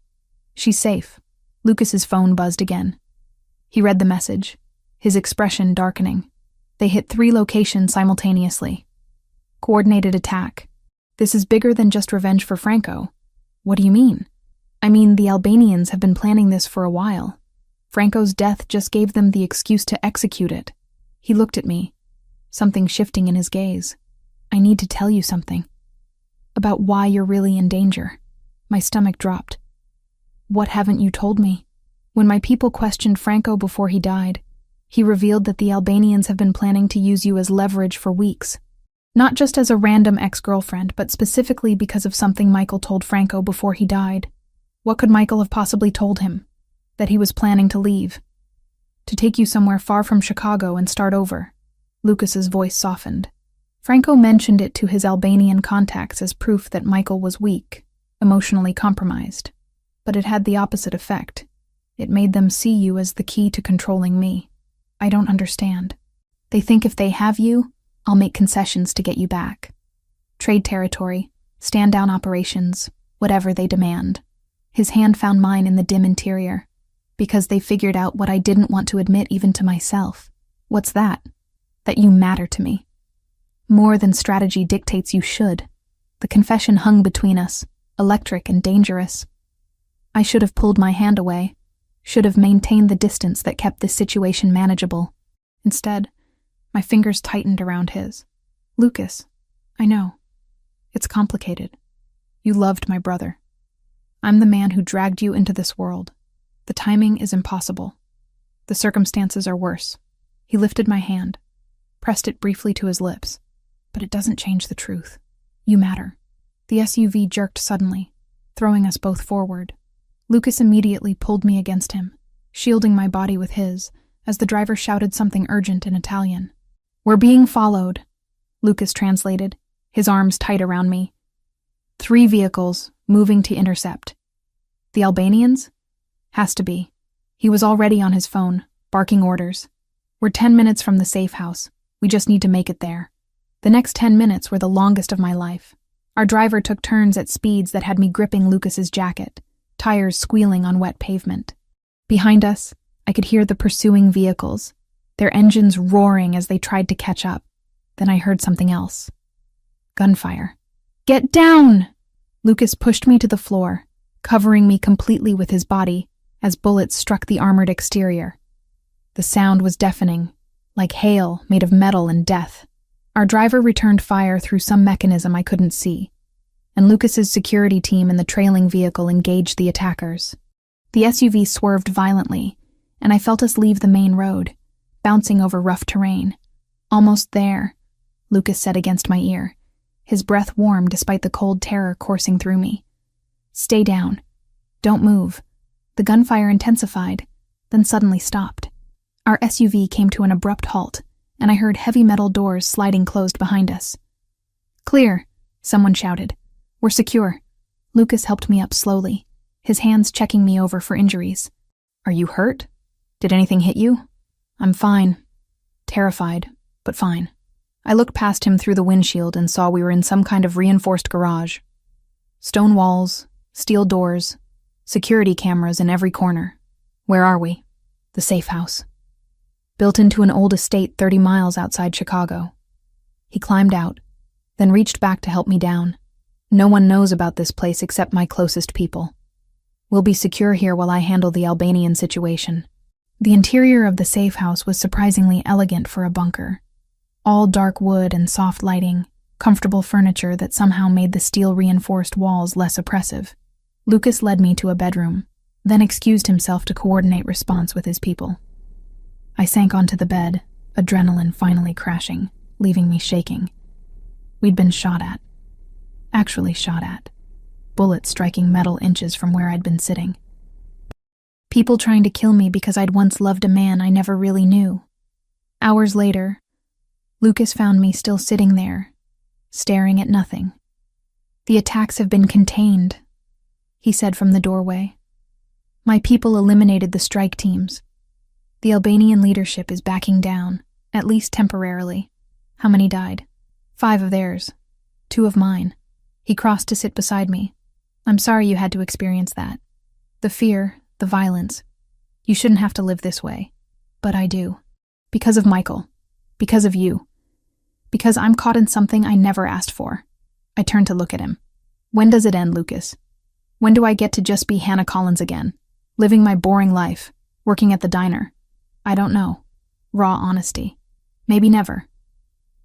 She's safe." Lucas's phone buzzed again. He read the message, his expression darkening. They hit 3 locations simultaneously. "Coordinated attack. This is bigger than just revenge for Franco." "What do you mean?" I mean, the Albanians have been planning this for a while. Franco's death just gave them the excuse to execute it. He looked at me, something shifting in his gaze. I need to tell you something. About why you're really in danger. My stomach dropped. What haven't you told me? When my people questioned Franco before he died, he revealed that the Albanians have been planning to use you as leverage for weeks. Not just as a random ex-girlfriend, but specifically because of something Michael told Franco before he died. What could Michael have possibly told him? That he was planning to leave. To take you somewhere far from Chicago and start over. Lucas's voice softened. Franco mentioned it to his Albanian contacts as proof that Michael was weak, emotionally compromised. But it had the opposite effect. It made them see you as the key to controlling me. I don't understand. They think if they have you, I'll make concessions to get you back. Trade territory, stand-down operations, whatever they demand. His hand found mine in the dim interior. Because they figured out what I didn't want to admit even to myself. What's that? That you matter to me. More than strategy dictates you should. The confession hung between us, electric and dangerous. I should have pulled my hand away, should have maintained the distance that kept this situation manageable. Instead, my fingers tightened around his. Lucas, I know. It's complicated. You loved my brother. I'm the man who dragged you into this world. The timing is impossible. The circumstances are worse. He lifted my hand, pressed it briefly to his lips. But it doesn't change the truth. You matter. The SUV jerked suddenly, throwing us both forward. Lucas immediately pulled me against him, shielding my body with his, as the driver shouted something urgent in Italian. We're being followed, Lucas translated, his arms tight around me. 3 vehicles, moving to intercept. The Albanians? Has to be. He was already on his phone, barking orders. We're 10 minutes from the safe house. We just need to make it there. The next 10 minutes were the longest of my life. Our driver took turns at speeds that had me gripping Lucas's jacket, tires squealing on wet pavement. Behind us, I could hear the pursuing vehicles, their engines roaring as they tried to catch up. Then I heard something else. Gunfire. Get down! Lucas pushed me to the floor, covering me completely with his body as bullets struck the armored exterior. The sound was deafening, like hail made of metal and death. Our driver returned fire through some mechanism I couldn't see, and Lucas's security team in the trailing vehicle engaged the attackers. The SUV swerved violently, and I felt us leave the main road, bouncing over rough terrain. Almost there, Lucas said against my ear, his breath warm despite the cold terror coursing through me. Stay down. Don't move. The gunfire intensified, then suddenly stopped. Our SUV came to an abrupt halt, and I heard heavy metal doors sliding closed behind us. Clear, someone shouted. We're secure. Lucas helped me up slowly, his hands checking me over for injuries. Are you hurt? Did anything hit you? I'm fine. Terrified, but fine. I looked past him through the windshield and saw we were in some kind of reinforced garage. Stone walls, steel doors, security cameras in every corner. Where are we? The safe house. Built into an old estate 30 miles outside Chicago. He climbed out, then reached back to help me down. No one knows about this place except my closest people. We'll be secure here while I handle the Albanian situation. The interior of the safe house was surprisingly elegant for a bunker. All dark wood and soft lighting, comfortable furniture that somehow made the steel-reinforced walls less oppressive. Lucas led me to a bedroom, then excused himself to coordinate response with his people. I sank onto the bed, adrenaline finally crashing, leaving me shaking. We'd been shot at. Actually shot at. Bullets striking metal inches from where I'd been sitting. People trying to kill me because I'd once loved a man I never really knew. Hours later, Lucas found me still sitting there, staring at nothing. The attacks have been contained, he said from the doorway. My people eliminated the strike teams. The Albanian leadership is backing down, at least temporarily. How many died? 5 of theirs. 2 of mine. He crossed to sit beside me. I'm sorry you had to experience that. The fear, the violence. You shouldn't have to live this way. But I do. Because of Michael. Because of you. Because I'm caught in something I never asked for. I turned to look at him. When does it end, Lucas? When do I get to just be Hannah Collins again? Living my boring life, working at the diner? I don't know. Raw honesty. Maybe never.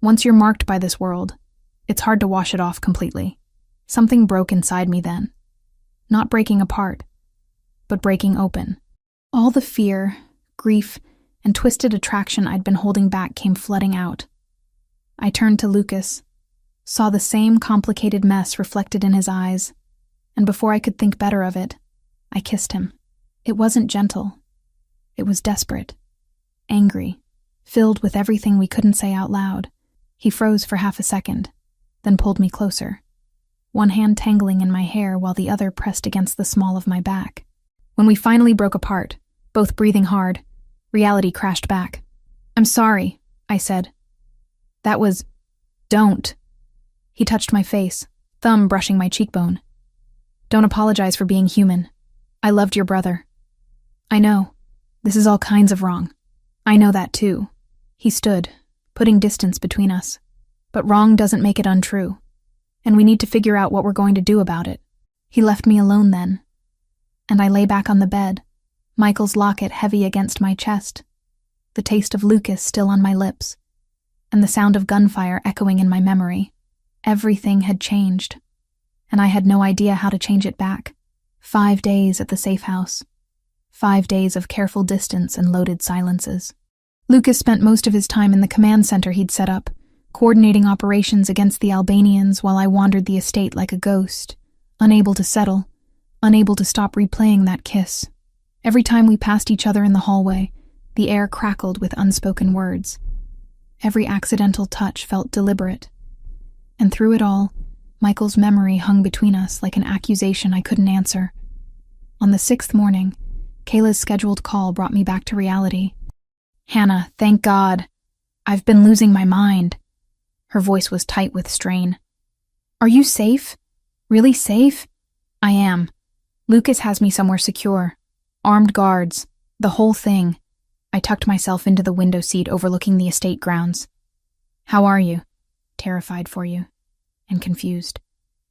Once you're marked by this world, it's hard to wash it off completely. Something broke inside me then. Not breaking apart, but breaking open. All the fear, grief, and twisted attraction I'd been holding back came flooding out. I turned to Lucas, saw the same complicated mess reflected in his eyes, and before I could think better of it, I kissed him. It wasn't gentle. It was desperate, angry, filled with everything we couldn't say out loud. He froze for half a second, then pulled me closer, one hand tangling in my hair while the other pressed against the small of my back. When we finally broke apart, both breathing hard, reality crashed back. "I'm sorry," I said. "That was... don't." He touched my face, thumb brushing my cheekbone. "Don't apologize for being human. I loved your brother." "I know. This is all kinds of wrong. I know that too." He stood, putting distance between us. "But wrong doesn't make it untrue. And we need to figure out what we're going to do about it." He left me alone then, and I lay back on the bed, Michael's locket heavy against my chest, the taste of Lucas still on my lips, and the sound of gunfire echoing in my memory. Everything had changed, and I had no idea how to change it back. 5 days at the safe house. 5 days of careful distance and loaded silences. Lucas spent most of his time in the command center he'd set up, coordinating operations against the Albanians while I wandered the estate like a ghost, unable to settle, unable to stop replaying that kiss. Every time we passed each other in the hallway, the air crackled with unspoken words. Every accidental touch felt deliberate. And through it all, Michael's memory hung between us like an accusation I couldn't answer. On the 6th morning, Kayla's scheduled call brought me back to reality. "Hannah, thank God. I've been losing my mind." Her voice was tight with strain. "Are you safe? Really safe?" "I am. Lucas has me somewhere secure. Armed guards. The whole thing." I tucked myself into the window seat overlooking the estate grounds. "How are you?" "Terrified for you. And confused.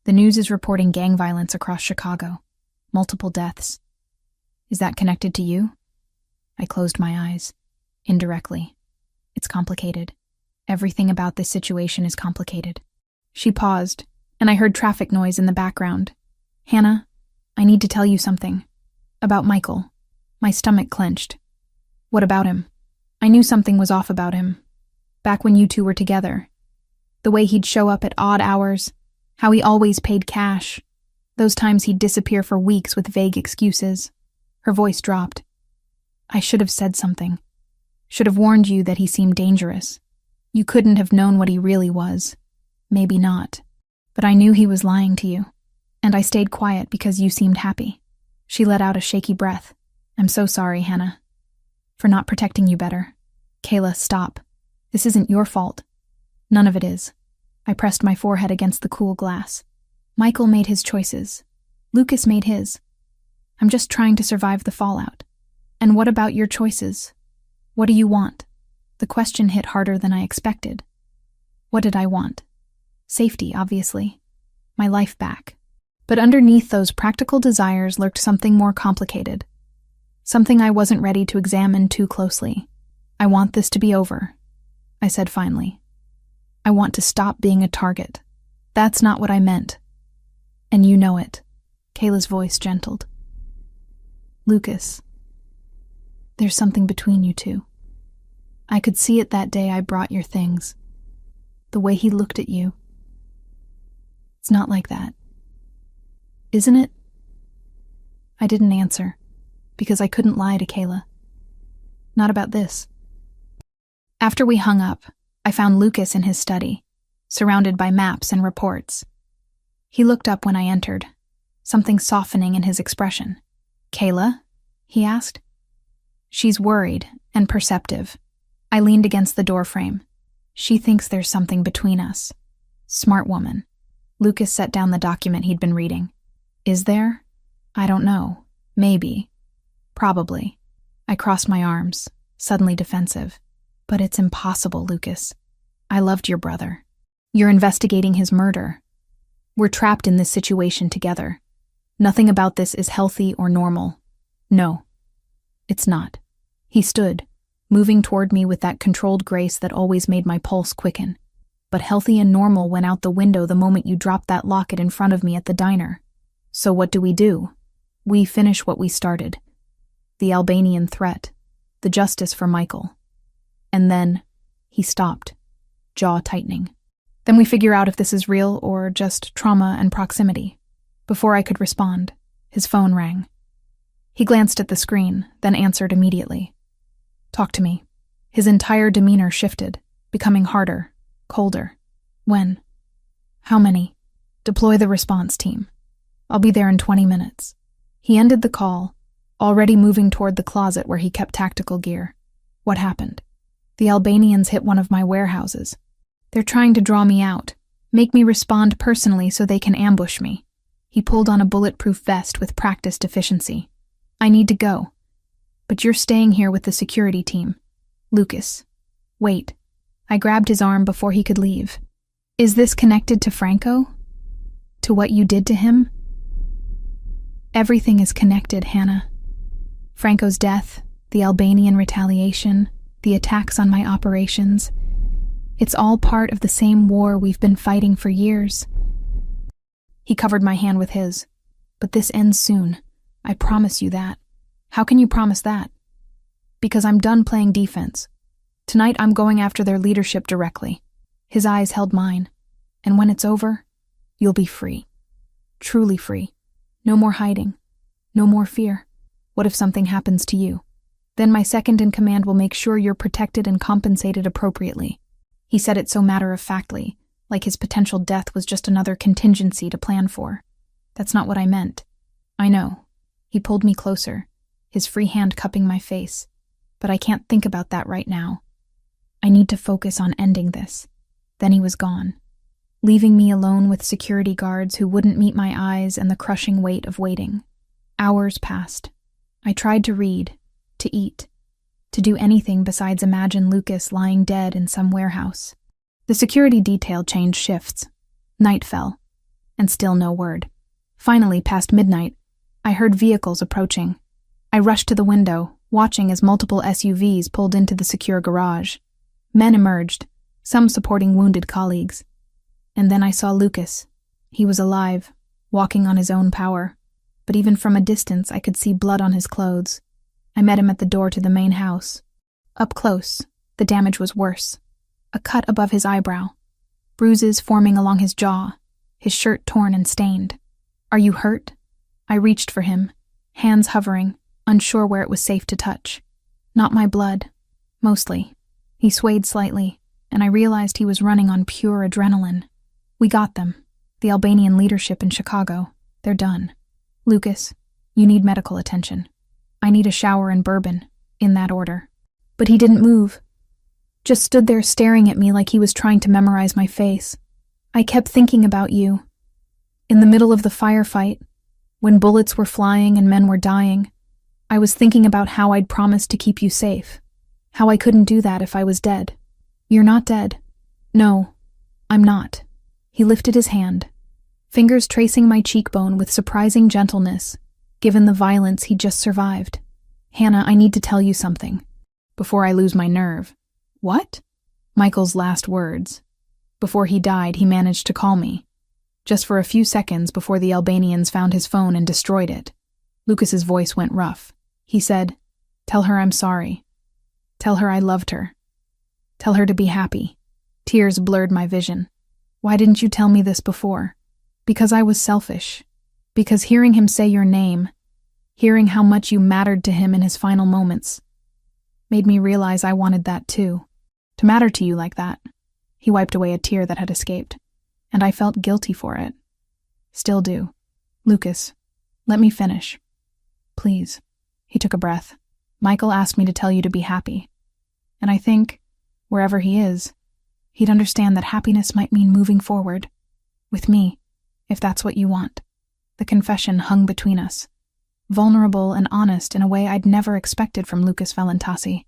The news is reporting gang violence across Chicago. Multiple deaths. Is that connected to you?" I closed my eyes. Indirectly. It's complicated. Everything about this situation is complicated. She paused, and I heard traffic noise in the background. "Hannah, I need to tell you something. About Michael." My stomach clenched. "What about him?" I knew something was off about him. Back when you two were together. The way he'd show up at odd hours, how he always paid cash, those times he'd disappear for weeks with vague excuses. Her voice dropped. "I should have said something. Should have warned you that he seemed dangerous. You couldn't have known what he really was. Maybe not. But I knew he was lying to you. And I stayed quiet because you seemed happy." She let out a shaky breath. "I'm so sorry, Hannah. For not protecting you better." "Kayla, stop. This isn't your fault." "None of it is." I pressed my forehead against the cool glass. "Michael made his choices. Lucas made his. I'm just trying to survive the fallout. And what about your choices? What do you want?" The question hit harder than I expected. What did I want? Safety, obviously. My life back. But underneath those practical desires lurked something more complicated. Something I wasn't ready to examine too closely. "I want this to be over," I said finally. "I want to stop being a target. That's not what I meant. And you know it." Kayla's voice gentled. "Lucas, there's something between you two. I could see it that day I brought your things. The way he looked at you. It's not like that. Isn't it?" I didn't answer, because I couldn't lie to Kayla. Not about this. After we hung up, I found Lucas in his study, surrounded by maps and reports. He looked up when I entered, something softening in his expression. "Kayla?" he asked. She's worried and perceptive. I leaned against the doorframe. She thinks there's something between us. Smart woman. Lucas set down the document he'd been reading. "Is there? I don't know. Maybe. Probably." I crossed my arms, suddenly defensive. "But it's impossible, Lucas. I loved your brother. You're investigating his murder. We're trapped in this situation together. Nothing about this is healthy or normal. No, it's not. He stood, moving toward me with that controlled grace that always made my pulse quicken. But healthy and normal went out the window the moment you dropped that locket in front of me at the diner. So what do? We finish what we started. The Albanian threat, the justice for Michael. And then he stopped, jaw tightening. Then we figure out if this is real or just trauma and proximity. Before I could respond, his phone rang. He glanced at the screen, then answered immediately. Talk to me. His entire demeanor shifted, becoming harder, colder. When? How many? Deploy the response team. I'll be there in 20 minutes. He ended the call, already moving toward the closet where he kept tactical gear. What happened? The Albanians hit one of my warehouses. They're trying to draw me out, make me respond personally so they can ambush me. He pulled on a bulletproof vest with practiced efficiency. I need to go. But you're staying here with the security team. Lucas. Wait. I grabbed his arm before he could leave. Is this connected to Franco? To what you did to him? Everything is connected, Hannah. Franco's death, the Albanian retaliation, the attacks on my operations. It's all part of the same war we've been fighting for years. He covered my hand with his. But this ends soon. I promise you that. How can you promise that? Because I'm done playing defense. Tonight I'm going after their leadership directly. His eyes held mine. And when it's over, you'll be free. Truly free. No more hiding. No more fear. What if something happens to you? Then my second-in-command will make sure you're protected and compensated appropriately. He said it so matter-of-factly, like his potential death was just another contingency to plan for. That's not what I meant. I know. He pulled me closer, his free hand cupping my face. But I can't think about that right now. I need to focus on ending this. Then he was gone, leaving me alone with security guards who wouldn't meet my eyes and the crushing weight of waiting. Hours passed. I tried to read, to eat, to do anything besides imagine Lucas lying dead in some warehouse. The security detail changed shifts. Night fell, and still no word. Finally, past midnight, I heard vehicles approaching. I rushed to the window, watching as multiple SUVs pulled into the secure garage. Men emerged, some supporting wounded colleagues. And then I saw Lucas. He was alive, walking on his own power. But even from a distance, I could see blood on his clothes. I met him at the door to the main house. Up close, the damage was worse. A cut above his eyebrow, bruises forming along his jaw, his shirt torn and stained. Are you hurt? I reached for him, hands hovering, unsure where it was safe to touch. Not my blood. Mostly. He swayed slightly, and I realized he was running on pure adrenaline. We got them. The Albanian leadership in Chicago. They're done. Lucas, you need medical attention. I need a shower and bourbon, in that order. But he didn't move. Just stood there staring at me like he was trying to memorize my face. I kept thinking about you. In the middle of the firefight, when bullets were flying and men were dying, I was thinking about how I'd promised to keep you safe. How I couldn't do that if I was dead. You're not dead. No, I'm not. He lifted his hand, fingers tracing my cheekbone with surprising gentleness, given the violence he'd just survived. Hannah, I need to tell you something, before I lose my nerve. What? Michael's last words. Before he died, he managed to call me. Just for a few seconds before the Albanians found his phone and destroyed it. Lucas's voice went rough. He said, "Tell her I'm sorry. Tell her I loved her. Tell her to be happy." Tears blurred my vision. Why didn't you tell me this before? Because I was selfish. Because hearing him say your name, hearing how much you mattered to him in his final moments, made me realize I wanted that too. To matter to you like that. He wiped away a tear that had escaped, and I felt guilty for it. Still do. Lucas, let me finish. Please. He took a breath. Michael asked me to tell you to be happy. And I think, wherever he is, he'd understand that happiness might mean moving forward. With me, if that's what you want. The confession hung between us. Vulnerable and honest in a way I'd never expected from Lucas Valentasi.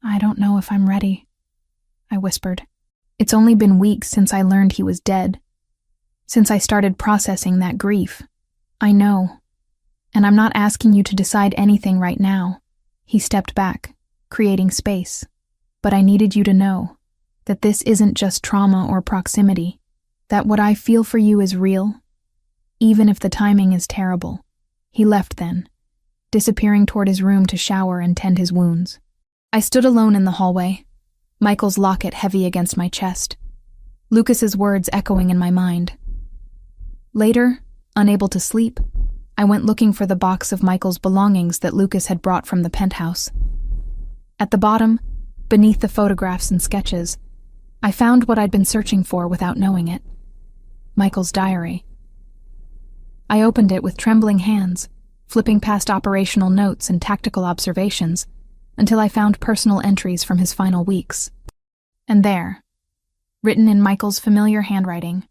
I don't know if I'm ready, I whispered. It's only been weeks since I learned he was dead. Since I started processing that grief. I know, And I'm not asking you to decide anything right now." He stepped back, creating space. "But I needed you to know that this isn't just trauma or proximity, that what I feel for you is real, even if the timing is terrible." He left then, disappearing toward his room to shower and tend his wounds. I stood alone in the hallway, Michael's locket heavy against my chest, Lucas's words echoing in my mind. Later, unable to sleep, I went looking for the box of Michael's belongings that Lucas had brought from the penthouse. At the bottom, beneath the photographs and sketches, I found what I'd been searching for without knowing it: Michael's diary. I opened it with trembling hands, flipping past operational notes and tactical observations, until I found personal entries from his final weeks. And there, written in Michael's familiar handwriting,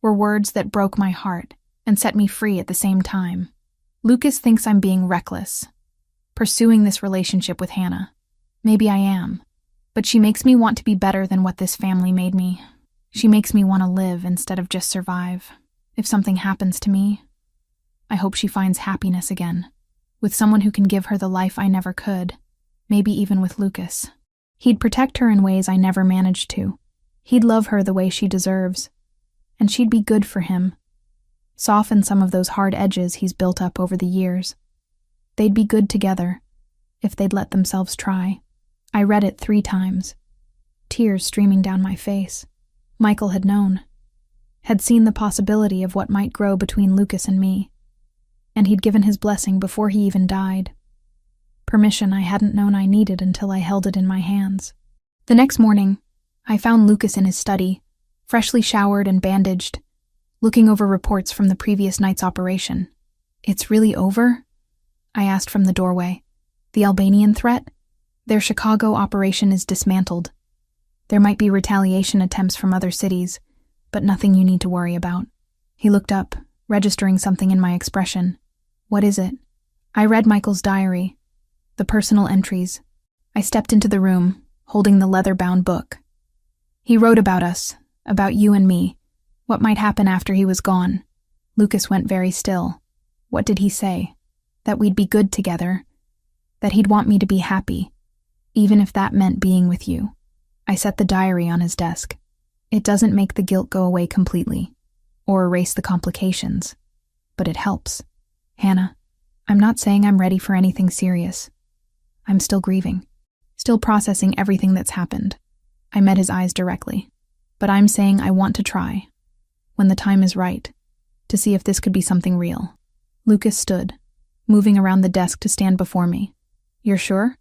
were words that broke my heart and set me free at the same time. "Lucas thinks I'm being reckless, pursuing this relationship with Hannah. Maybe I am, but she makes me want to be better than what this family made me. She makes me want to live instead of just survive. If something happens to me, I hope she finds happiness again, with someone who can give her the life I never could, maybe even with Lucas. He'd protect her in ways I never managed to. He'd love her the way she deserves, and she'd be good for him, soften some of those hard edges he's built up over the years. They'd be good together, if they'd let themselves try." I read it 3 times, tears streaming down my face. Michael had known, had seen the possibility of what might grow between Lucas and me, and he'd given his blessing before he even died. Permission I hadn't known I needed until I held it in my hands. The next morning, I found Lucas in his study, freshly showered and bandaged, looking over reports from the previous night's operation. "It's really over?" I asked from the doorway. "The Albanian threat? Their Chicago operation is dismantled. There might be retaliation attempts from other cities, but nothing you need to worry about." He looked up, registering something in my expression. "What is it?" I read Michael's diary, the personal entries. I stepped into the room, holding the leather-bound book. He wrote about us, about you and me, what might happen after he was gone. Lucas went very still. What did he say? That we'd be good together, that he'd want me to be happy, even if that meant being with you. I set the diary on his desk. It doesn't make the guilt go away completely, or erase the complications, but it helps. "Hannah, I'm not saying I'm ready for anything serious. I'm still grieving, still processing everything that's happened." I met his eyes directly. "But I'm saying I want to try, when the time is right, to see if this could be something real." Lucas stood, moving around the desk to stand before me. "You're sure?"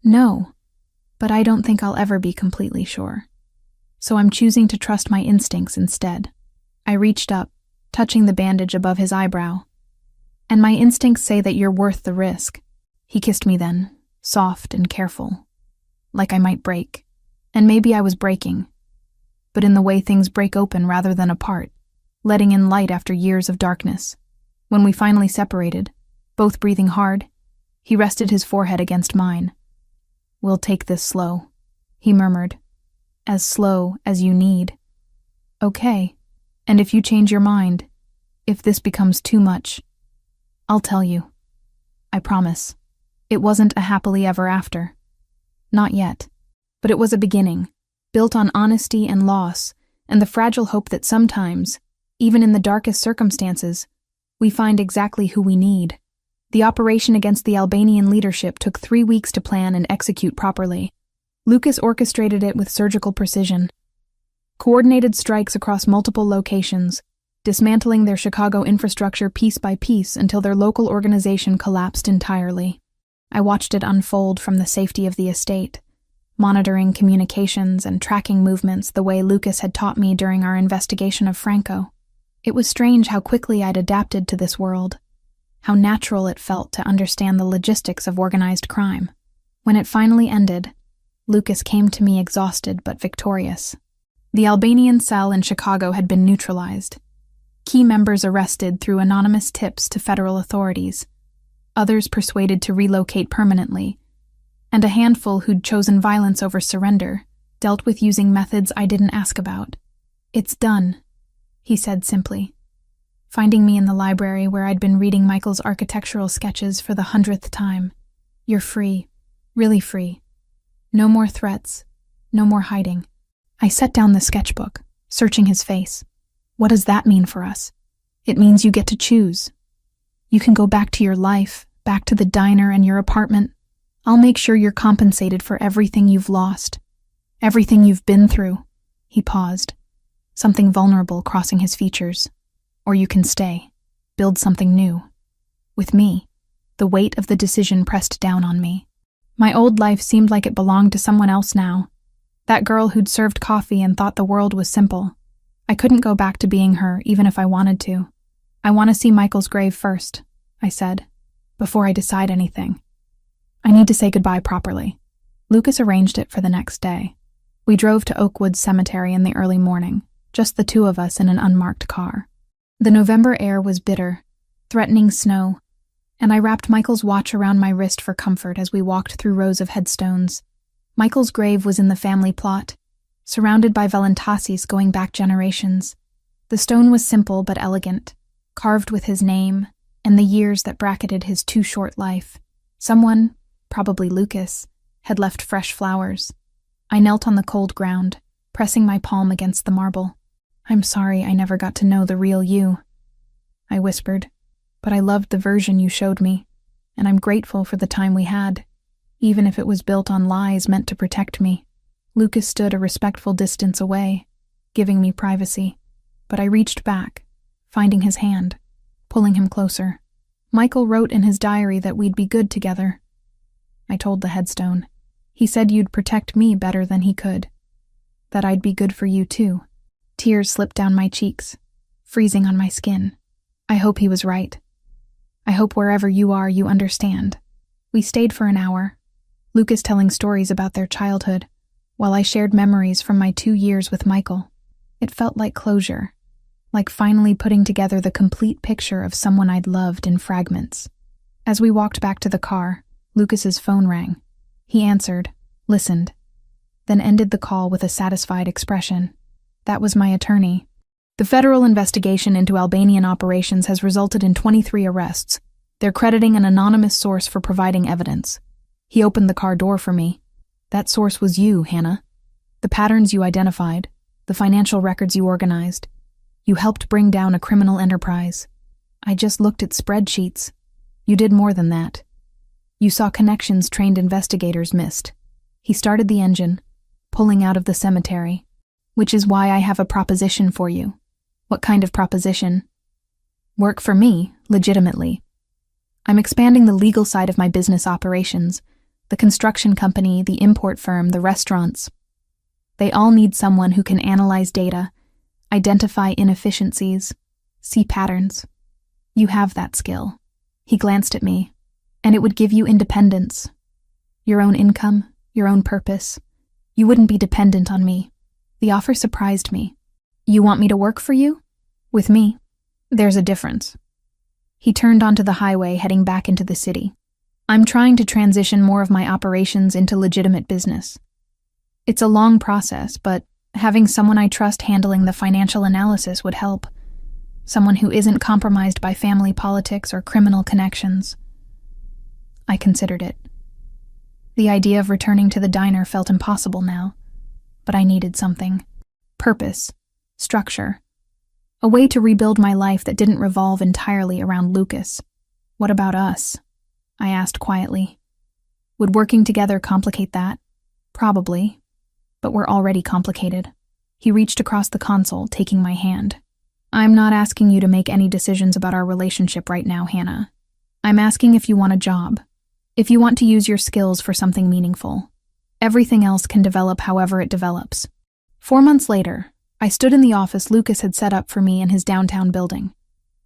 "No, but I don't think I'll ever be completely sure. So I'm choosing to trust my instincts instead." I reached up, touching the bandage above his eyebrow. "And my instincts say that you're worth the risk." He kissed me then, soft and careful, like I might break. And maybe I was breaking, but in the way things break open rather than apart, letting in light after years of darkness. When we finally separated, both breathing hard, he rested his forehead against mine. "We'll take this slow," he murmured. "As slow as you need." "Okay, and if you change your mind, if this becomes too much, I'll tell you. I promise." It wasn't a happily ever after. Not yet. But it was a beginning, built on honesty and loss, and the fragile hope that sometimes, even in the darkest circumstances, we find exactly who we need. The operation against the Albanian leadership took 3 weeks to plan and execute properly. Lucas orchestrated it with surgical precision. Coordinated strikes across multiple locations, dismantling their Chicago infrastructure piece by piece until their local organization collapsed entirely. I watched it unfold from the safety of the estate, monitoring communications and tracking movements the way Lucas had taught me during our investigation of Franco. It was strange how quickly I'd adapted to this world, how natural it felt to understand the logistics of organized crime. When it finally ended, Lucas came to me exhausted but victorious. The Albanian cell in Chicago had been neutralized, key members arrested through anonymous tips to federal authorities, others persuaded to relocate permanently, and a handful who'd chosen violence over surrender, dealt with using methods I didn't ask about. "It's done," he said simply. finding me in the library where I'd been reading Michael's architectural sketches for the 100th time. You're free. Really free. No more threats. No more hiding. I set down the sketchbook, searching his face. What does that mean for us? It means you get to choose. You can go back to your life, back to the diner and your apartment. I'll make sure you're compensated for everything you've lost, everything you've been through. He paused, something vulnerable crossing his features. Or you can stay, build something new. With me, the weight of the decision pressed down on me. My old life seemed like it belonged to someone else now. That girl who'd served coffee and thought the world was simple. I couldn't go back to being her, even if I wanted to. I want to see Michael's grave first, I said, before I decide anything. I need to say goodbye properly. Lucas arranged it for the next day. We drove to Oakwood Cemetery in the early morning, just the two of us in an unmarked car. The November air was bitter, threatening snow, and I wrapped Michael's watch around my wrist for comfort as we walked through rows of headstones. Michael's grave was in the family plot, surrounded by Valentasis going back generations. The stone was simple but elegant, carved with his name and the years that bracketed his too short life. Someone, probably Lucas, had left fresh flowers. I knelt on the cold ground, pressing my palm against the marble. I'm sorry I never got to know the real you, I whispered, but I loved the version you showed me, and I'm grateful for the time we had, even if it was built on lies meant to protect me. Lucas stood a respectful distance away, giving me privacy, but I reached back, finding his hand, pulling him closer. Michael wrote in his diary that we'd be good together. I told the headstone. He said you'd protect me better than he could, that I'd be good for you too. Tears slipped down my cheeks, freezing on my skin. I hope he was right. I hope wherever you are, you understand. We stayed for an hour, Lucas telling stories about their childhood, while I shared memories from my 2 years with Michael. It felt like closure, like finally putting together the complete picture of someone I'd loved in fragments. As we walked back to the car, Lucas's phone rang. He answered, listened, then ended the call with a satisfied expression. That was my attorney. The federal investigation into Albanian operations has resulted in 23 arrests. They're crediting an anonymous source for providing evidence. He opened the car door for me. That source was you, Hannah. The patterns you identified, the financial records you organized. You helped bring down a criminal enterprise. I just looked at spreadsheets. You did more than that. You saw connections trained investigators missed. He started the engine, pulling out of the cemetery. Which is why I have a proposition for you. What kind of proposition? Work for me, legitimately. I'm expanding the legal side of my business operations, the construction company, the import firm, the restaurants. They all need someone who can analyze data, identify inefficiencies, see patterns. You have that skill. He glanced at me, and it would give you independence. Your own income, your own purpose. You wouldn't be dependent on me. The offer surprised me. You want me to work for you? With me? There's a difference. He turned onto the highway, heading back into the city. I'm trying to transition more of my operations into legitimate business. It's a long process, but having someone I trust handling the financial analysis would help. Someone who isn't compromised by family politics or criminal connections. I considered it. The idea of returning to the diner felt impossible now. But I needed something. Purpose. Structure. A way to rebuild my life that didn't revolve entirely around Lucas. What about us? I asked quietly. Would working together complicate that? Probably. But we're already complicated. He reached across the console, taking my hand. I'm not asking you to make any decisions about our relationship right now, Hannah. I'm asking if you want a job. If you want to use your skills for something meaningful. Everything else can develop however it develops. 4 months later, I stood in the office Lucas had set up for me in his downtown building.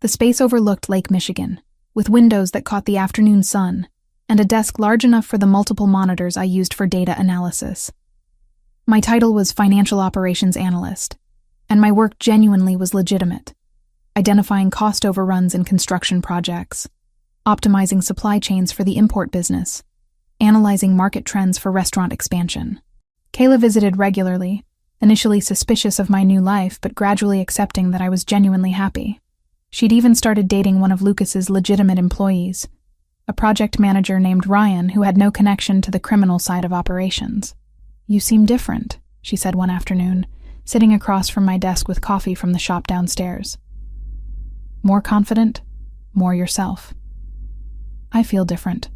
The space overlooked Lake Michigan, with windows that caught the afternoon sun, and a desk large enough for the multiple monitors I used for data analysis. My title was Financial Operations Analyst, and my work genuinely was legitimate, identifying cost overruns in construction projects, optimizing supply chains for the import business, analyzing market trends for restaurant expansion. Kayla visited regularly, initially suspicious of my new life, but gradually accepting that I was genuinely happy. She'd even started dating one of Lucas's legitimate employees, a project manager named Ryan who had no connection to the criminal side of operations. "You seem different," she said one afternoon, sitting across from my desk with coffee from the shop downstairs. "More confident, more yourself." "I feel different."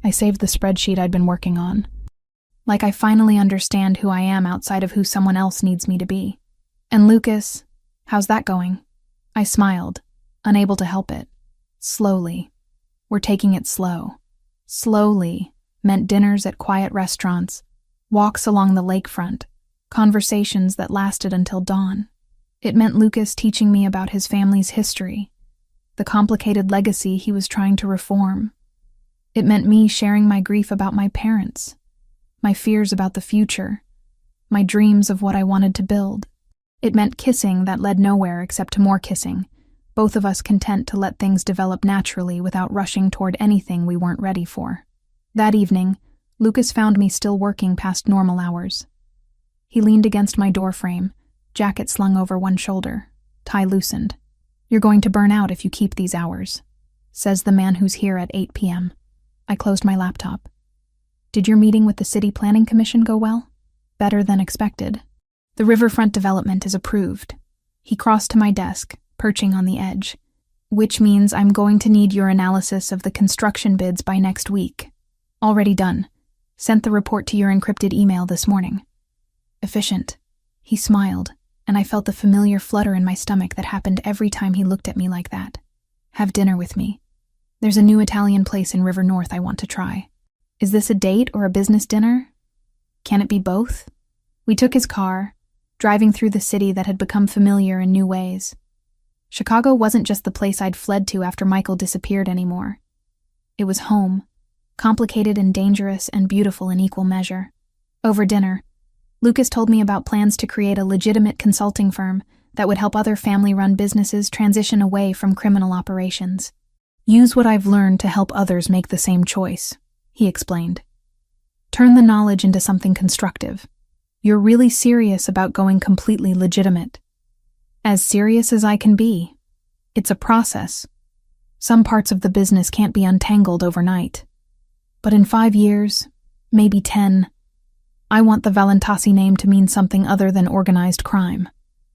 I saved the spreadsheet I'd been working on. Like I finally understand who I am outside of who someone else needs me to be. "And Lucas, how's that going?" I smiled, unable to help it. "Slowly. We're taking it slow." Slowly meant dinners at quiet restaurants, walks along the lakefront, conversations that lasted until dawn. It meant Lucas teaching me about his family's history, the complicated legacy he was trying to reform. It meant me sharing my grief about my parents, my fears about the future, my dreams of what I wanted to build. It meant kissing that led nowhere except to more kissing, both of us content to let things develop naturally without rushing toward anything we weren't ready for. That evening, Lucas found me still working past normal hours. He leaned against my doorframe, jacket slung over one shoulder, tie loosened. "You're going to burn out if you keep these hours," says the man who's here at 8 p.m. I closed my laptop. "Did your meeting with the City Planning Commission go well?" "Better than expected. The riverfront development is approved." He crossed to my desk, perching on the edge. "Which means I'm going to need your analysis of the construction bids by next week." "Already done. Sent the report to your encrypted email this morning." "Efficient." He smiled, and I felt the familiar flutter in my stomach that happened every time he looked at me like that. "Have dinner with me. There's a new Italian place in River North I want to try." "Is this a date or a business dinner? Can it be both?" We took his car, driving through the city that had become familiar in new ways. Chicago wasn't just the place I'd fled to after Michael disappeared anymore. It was home, complicated and dangerous and beautiful in equal measure. Over dinner, Lucas told me about plans to create a legitimate consulting firm that would help other family-run businesses transition away from criminal operations. "Use what I've learned to help others make the same choice," he explained. "Turn the knowledge into something constructive. You're really serious about going completely legitimate." "As serious as I can be. It's a process. Some parts of the business can't be untangled overnight. But in 5 years, maybe 10, I want the Valentasi name to mean something other than organized crime."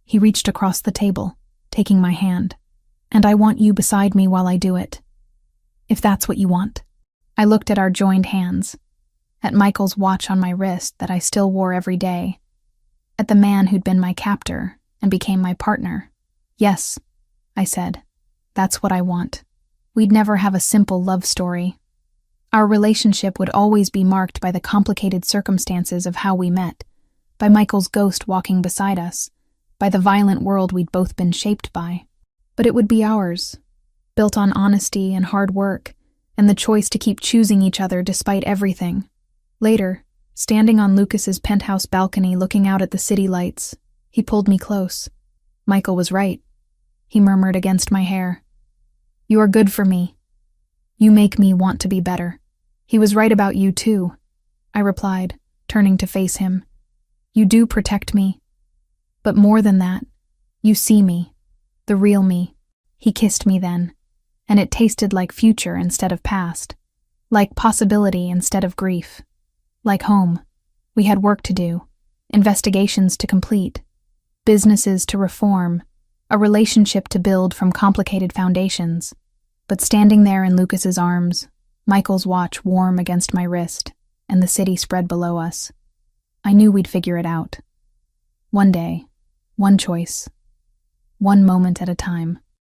He reached across the table, taking my hand. "And I want you beside me while I do it. If that's what you want." I looked at our joined hands, at Michael's watch on my wrist that I still wore every day, at the man who'd been my captor and became my partner. "Yes," I said, "that's what I want." We'd never have a simple love story. Our relationship would always be marked by the complicated circumstances of how we met, by Michael's ghost walking beside us, by the violent world we'd both been shaped by. But it would be ours, built on honesty and hard work, and the choice to keep choosing each other despite everything. Later, standing on Lucas's penthouse balcony looking out at the city lights, he pulled me close. "Michael was right," he murmured against my hair. "You are good for me. You make me want to be better." "He was right about you too," I replied, turning to face him. "You do protect me. But more than that, you see me, the real me." He kissed me then, and it tasted like future instead of past, like possibility instead of grief, like home. We had work to do, investigations to complete, businesses to reform, a relationship to build from complicated foundations. But standing there in Lucas's arms, Michael's watch warm against my wrist, and the city spread below us, I knew we'd figure it out. One day, one choice, one moment at a time.